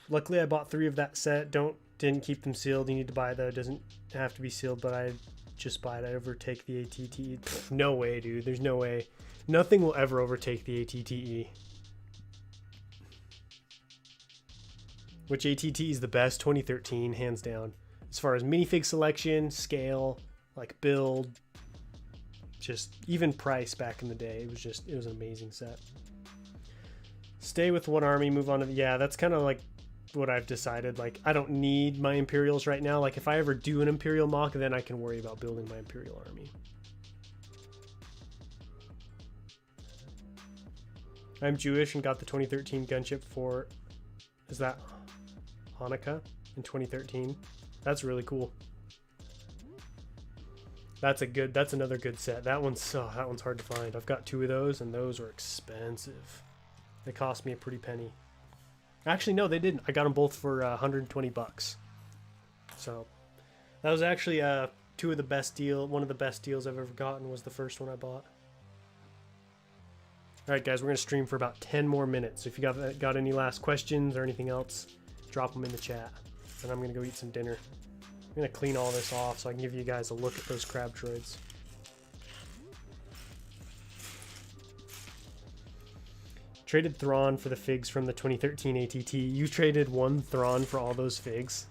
Luckily I bought 3 of that set. Didn't keep them sealed. You need to buy it doesn't have to be sealed, but I just buy it. I overtake the ATTE. No way, dude. There's no way. Nothing will ever overtake the ATTE. Which ATT is the best? 2013, hands down. As far as minifig selection, scale, like build, just even price back in the day, it was an amazing set. Stay with one army, move on to the, yeah, that's kind of like what I've decided. Like, I don't need my Imperials right now. Like, if I ever do an Imperial mock, then I can worry about building my Imperial army. I'm Jewish and got the 2013 gunship for, is that Hanukkah in 2013? That's really cool. That's another good set. That one's hard to find. I've got 2 of those, and those are expensive. They cost me a pretty penny. Actually, no, they didn't. I got them both for 120 bucks. So that was actually one of the best deals I've ever gotten. Was the first one I bought. All right, guys, we're gonna stream for about 10 more minutes. If you got any last questions or anything else, drop them in the chat, and I'm gonna go eat some dinner. I'm gonna clean all this off so I can give you guys a look at those crab droids. Traded Thrawn for the figs from the 2013 ATT. You traded 1 Thrawn for all those figs.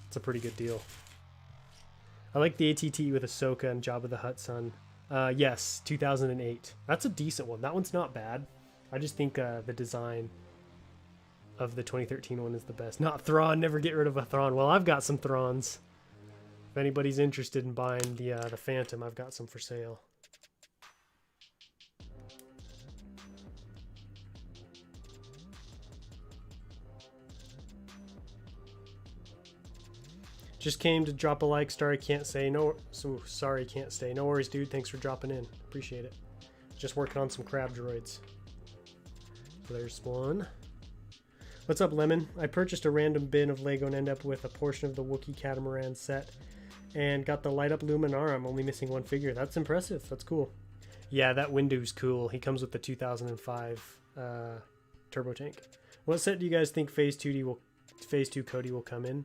It's a pretty good deal. I like the ATT with Ahsoka and Jabba the Hutt son. Yes, 2008. That's a decent one. That one's not bad. I just think the design of the 2013 one is the best. Not Thrawn. Never get rid of a Thrawn. Well, I've got some Thrawns. If anybody's interested in buying the Phantom, I've got some for sale. Just came to drop a like. Sorry, can't say no. So sorry, can't stay. No worries, dude. Thanks for dropping in. Appreciate it. Just working on some crab droids. So there's one. What's up, Lemon? I purchased a random bin of Lego and ended up with a portion of the Wookiee Catamaran set and got the light up Luminara. I'm only missing 1 figure. That's impressive. That's cool. Yeah, that window's cool. He comes with the 2005 turbo tank. What set do you guys think Phase 2 Cody will come in?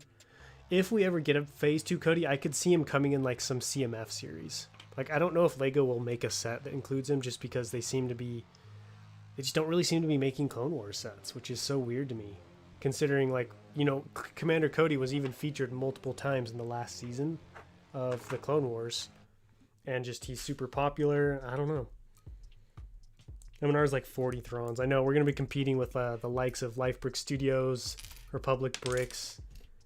If we ever get a Phase 2 Cody, I could see him coming in like some CMF series. Like, I don't know if Lego will make a set that includes him just because they just don't really seem to be making Clone Wars sets, which is so weird to me. Considering, like, you know, Commander Cody was even featured multiple times in the last season of the Clone Wars. And just, he's super popular. I don't know. MNR's like 40 Thrawns. I know, we're going to be competing with the likes of Lifebrick Studios, Republic Bricks,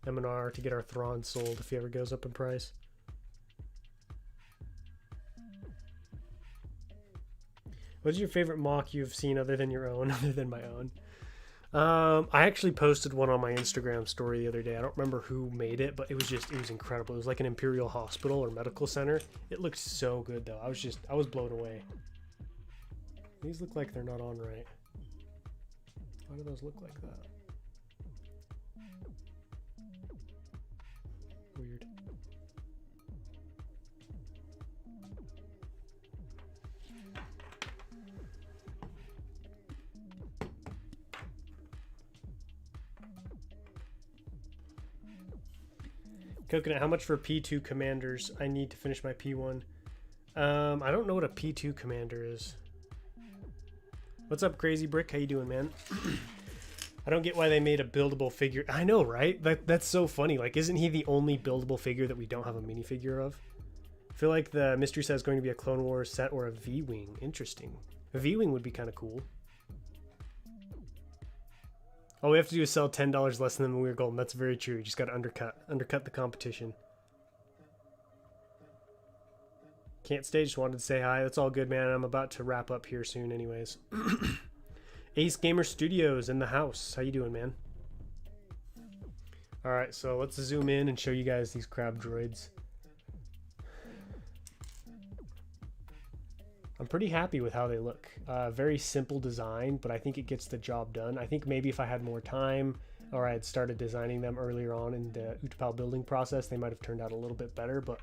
MNR to get our Thrawn sold if he ever goes up in price. What's your favorite mock you've seen other than your own, other than my own? I actually posted one on my Instagram story the other day. I don't remember who made it, but it was incredible. It was like an Imperial Hospital or medical center. It looked so good though. I was blown away. These look like they're not on right. Why do those look like that? Weird. Coconut, how much for P2 commanders? I need to finish my P1. I don't know what a P2 commander is. What's up, Crazy Brick? How you doing, man? I don't get why they made a buildable figure. I know, right? That's so funny. Like, isn't he the only buildable figure that we don't have a minifigure of? I feel like the mystery set is going to be a Clone Wars set or a V-Wing. Interesting. A V-Wing would be kind of cool. All we have to do is sell $10 less than the Weird Golden. That's very true. You just got to undercut the competition. Can't stay, just wanted to say hi. That's all good, man. I'm about to wrap up here soon anyways. Ace Gamer Studios in the house. How you doing, man? All right, so let's zoom in and show you guys these crab droids. I'm pretty happy with how they look. Very simple design, but I think it gets the job done. I think maybe if I had more time or I had started designing them earlier on in the Utapau building process, they might have turned out a little bit better. But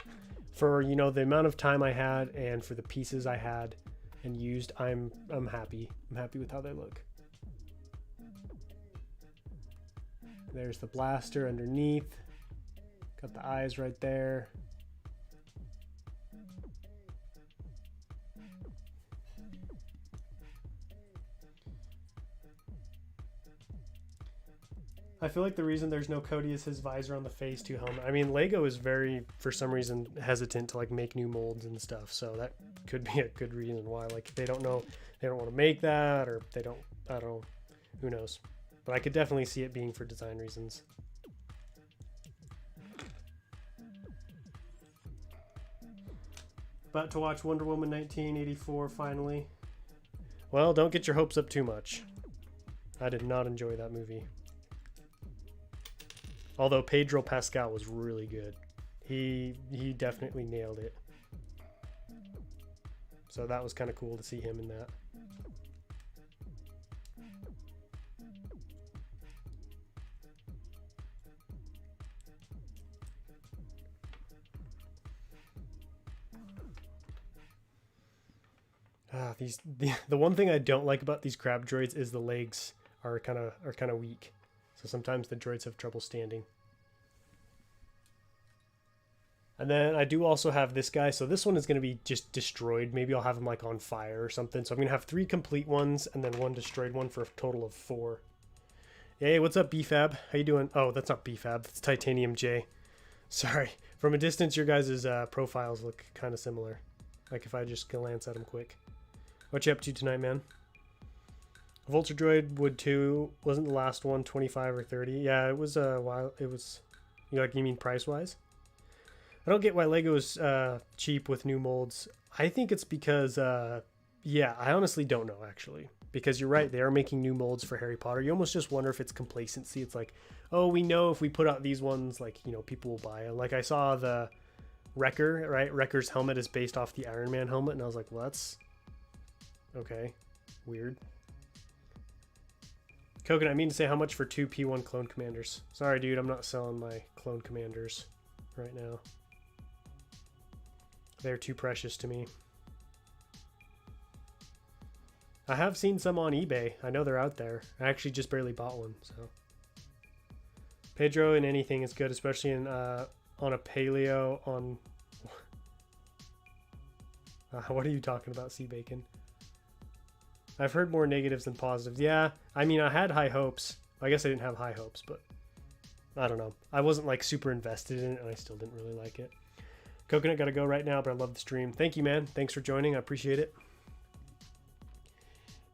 for, you know, the amount of time I had and for the pieces I had and used, I'm happy. I'm happy with how they look. There's the blaster underneath. Got the eyes right there. I feel like the reason there's no Cody is his visor on the Phase 2 helmet. I mean, Lego is very, for some reason, hesitant to like make new molds and stuff. So that could be a good reason why. Like, they don't know, they don't want to make that, or they don't, I don't know, who knows. But I could definitely see it being for design reasons. About to watch Wonder Woman 1984 finally. Well, don't get your hopes up too much. I did not enjoy that movie. Although Pedro Pascal was really good. He definitely nailed it. So that was kind of cool to see him in that. The one thing I don't like about these crab droids is the legs are kind of weak. So sometimes the droids have trouble standing. And then I do also have this guy. So this one is going to be just destroyed. Maybe I'll have him like on fire or something. So I'm going to have 3 complete ones and then 1 destroyed one for a total of 4. Hey, what's up, BFAB? How you doing? Oh, that's not BFAB. That's Titanium J. Sorry. From a distance, your guys' profiles look kind of similar. Like if I just glance at them quick. What you up to tonight, man? Vulture Droid would too. Wasn't the last one 25 or 30? Yeah, it was a while. It was, you mean price wise? I don't get why Lego is cheap with new molds. I think it's because, yeah, I honestly don't know actually. Because you're right, they are making new molds for Harry Potter. You almost just wonder if it's complacency. It's like, oh, we know if we put out these ones, like, you know, people will buy them. Like I saw the Wrecker, right? Wrecker's helmet is based off the Iron Man helmet, and I was like, well, that's okay, weird. Coconut, I mean to say how much for 2 P1 clone commanders? Sorry, dude, I'm not selling my clone commanders right now. They're too precious to me. I have seen some on eBay. I know they're out there. I actually just barely bought one, so. Pedro in anything is good, especially in on a paleo on... what are you talking about, Sea Bacon? I've heard more negatives than positives. Yeah, I mean, I had high hopes. I guess I didn't have high hopes, but I don't know. I wasn't like super invested in it, and I still didn't really like it. Coconut, gotta go right now, but I love the stream. Thank you, man. Thanks for joining. I appreciate it.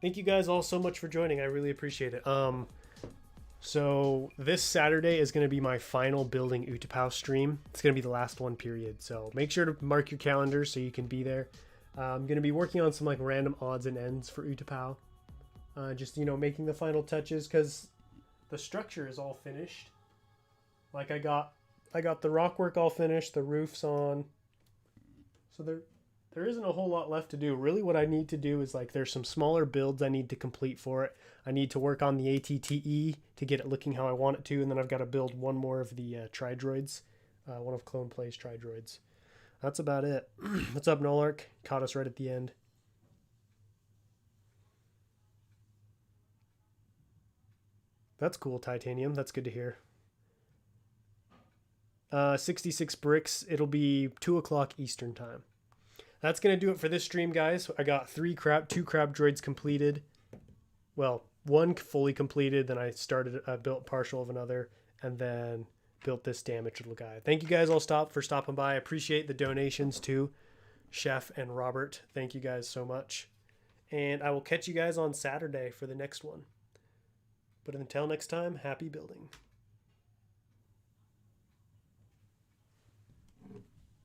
Thank you guys all so much for joining. I really appreciate it. So this Saturday is going to be my final building Utapau stream. It's going to be the last one, period. So make sure to mark your calendars so you can be there. I'm going to be working on some like random odds and ends for Utapau. Just, you know, making the final touches because the structure is all finished. Like I got the rock work all finished, the roof's on. So there isn't a whole lot left to do. Really what I need to do is like there's some smaller builds I need to complete for it. I need to work on the ATTE to get it looking how I want it to, and then I've got to build one more of the Tri-Droids, one of Clone Play's Tri-Droids. That's about it. What's up, Nolark? Caught us right at the end. That's cool, Titanium. That's good to hear. 66 bricks. It'll be 2 o'clock Eastern time. That's going to do it for this stream, guys. I got 2 crab droids completed. Well, 1 fully completed. Then I built partial of another, and then built this damaged little guy. Thank you guys all for stopping by. I appreciate the donations too, Chef and Robert. Thank you guys so much. And I will catch you guys on Saturday for the next one. But until next time, happy building.